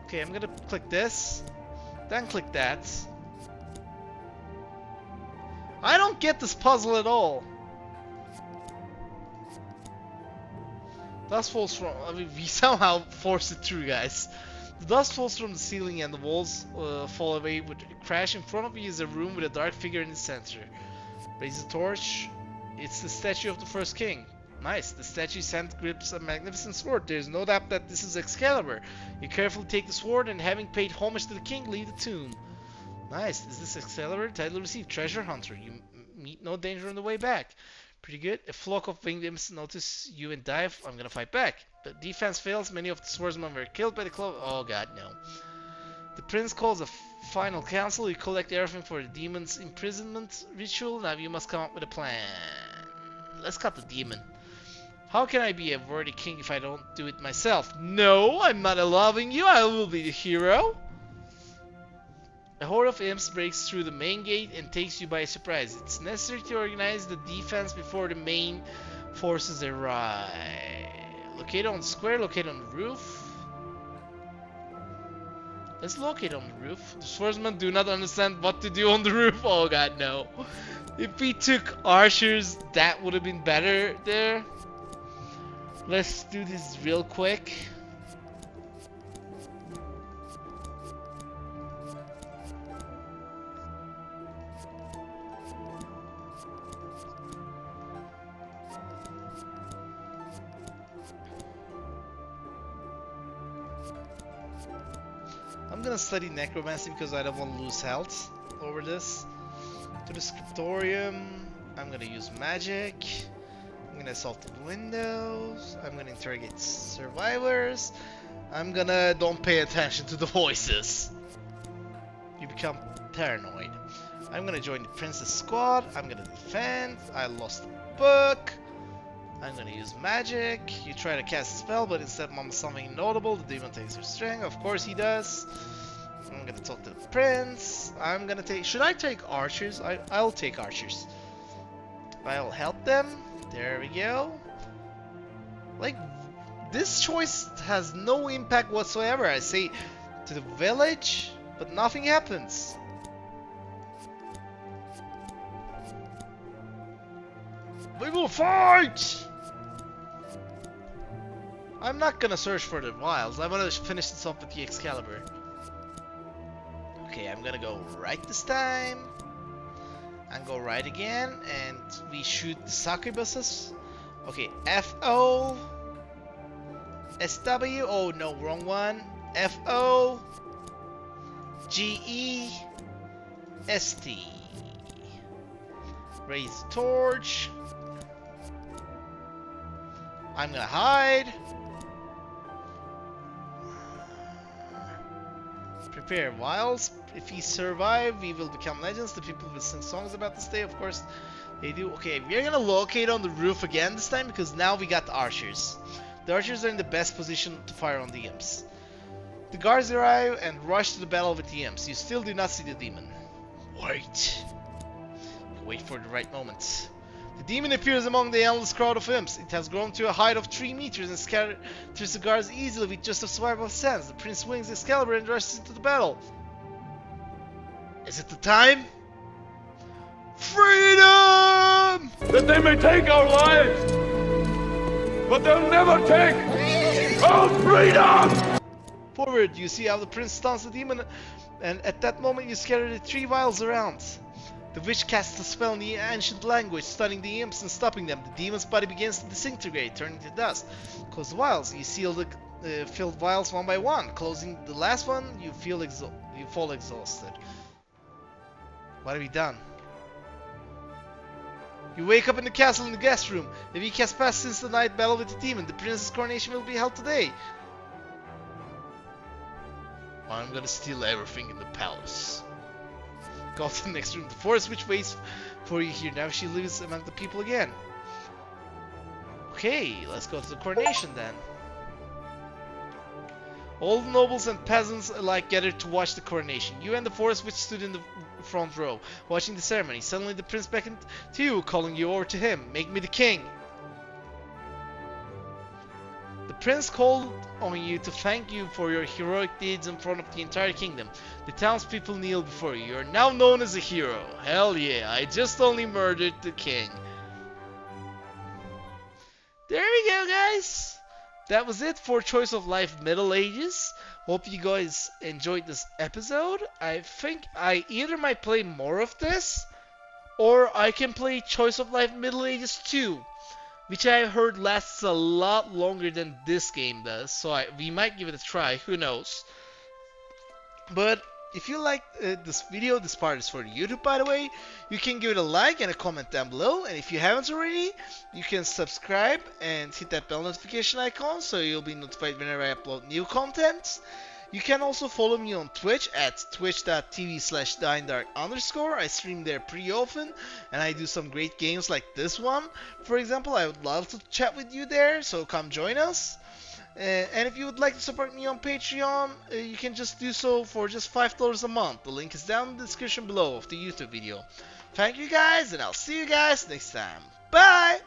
Okay, I'm gonna click this, then click that. I don't get this puzzle at all. Dust falls from. I mean, we somehow forced it through, guys. The dust falls from the ceiling and the walls fall away with a crash. In front of you is a room with a dark figure in the center. Raise the torch. It's the statue of the first king. Nice. The statue's hand grips a magnificent sword. There's no doubt that this is Excalibur. You carefully take the sword and, having paid homage to the king, leave the tomb. Nice. Is this Excalibur? Title received. Treasure hunter. You meet no danger on the way back. Pretty good. A flock of winged imps notice you and dive. I'm gonna fight back. But defense fails. Many of the swordsmen were killed by the club. Oh god, no. The prince calls a final council. You collect everything for the demon's imprisonment ritual. Now you must come up with a plan. Let's cut the demon. How can I be a worthy king if I don't do it myself? No, I'm not allowing you. I will be the hero. A horde of imps breaks through the main gate and takes you by surprise. It's necessary to organize the defense before the main forces arrive. Locate on the square, locate on the roof. Let's locate on the roof. The swordsmen do not understand what to do on the roof. Oh god, no. If we took archers, that would have been better there. Let's do this real quick. I'm gonna study necromancy because I don't want to lose health over this. To the scriptorium, I'm gonna use magic. I'm gonna assault the windows. I'm gonna interrogate survivors. I'm gonna don't pay attention to the voices. You become paranoid. I'm gonna join the princess squad. I'm gonna defend. I lost the book. I'm gonna use magic. You try to cast a spell, but instead of something notable, the demon takes your strength. Of course he does. I'm gonna talk to the prince. I'm gonna take. Should I take archers? I'll take archers. I'll help them. There we go. Like, this choice has no impact whatsoever. I say to the village, but nothing happens. We will fight! I'm not gonna search for the wilds. I wanna finish this off with the Excalibur. Okay, I'm gonna go right this time. And go right again. And we shoot the succubuses. Okay, F-O. S-W. Oh no, wrong one. F-O. G-E. Raise the torch. I'm gonna hide. Prepare vials. If we survive, we will become legends. The people will sing songs about this day, of course. They do. Okay, we're gonna locate on the roof again this time because now we got the archers. The archers are in the best position to fire on the imps. The guards arrive and rush to the battle with the imps. You still do not see the demon. Wait. Wait for the right moment. The demon appears among the endless crowd of imps. It has grown to a height of 3 meters and scatters the guards easily with just a swipe of his hands. The prince swings Excalibur and rushes into the battle. Is it the time? Freedom! That they may take our lives, but they'll never take our freedom! Forward, you see how the prince stuns the demon, and at that moment you scatter the 3 vials around. The witch casts a spell in the ancient language, stunning the imps and stopping them. The demon's body begins to disintegrate, turning to dust. Close the vials. You seal the filled vials one by one. Closing the last one, you fall exhausted. What have you done? You wake up in the castle in the guest room. The week has passed since the night battle with the demon. The prince's coronation will be held today. I'm gonna steal everything in the palace. Go to the next room. The forest witch waits for you here. Now she lives among the people again. Okay, let's go to the coronation then. All the nobles and peasants alike gathered to watch the coronation. You and the forest witch stood in the front row, watching the ceremony. Suddenly the prince beckoned to you, calling you over to him. Make me the king. The prince called on you to thank you for your heroic deeds in front of the entire kingdom. The townspeople kneel before you. You are now known as a hero. Hell yeah, I just only murdered the king. There we go, guys. That was it for Choice of Life Middle Ages. Hope you guys enjoyed this episode. I think I either might play more of this, or I can play Choice of Life Middle Ages 2, which I heard lasts a lot longer than this game does, so we might give it a try, who knows. But if you liked this video, this part is for YouTube by the way, you can give it a like and a comment down below, and if you haven't already, you can subscribe and hit that bell notification icon so you'll be notified whenever I upload new content. You can also follow me on Twitch at twitch.tv/DieInDark_. I stream there pretty often, and I do some great games like this one. For example, I would love to chat with you there, so come join us. And if you would like to support me on Patreon, you can just do so for just $5 a month. The link is down in the description below of the YouTube video. Thank you guys, and I'll see you guys next time. Bye!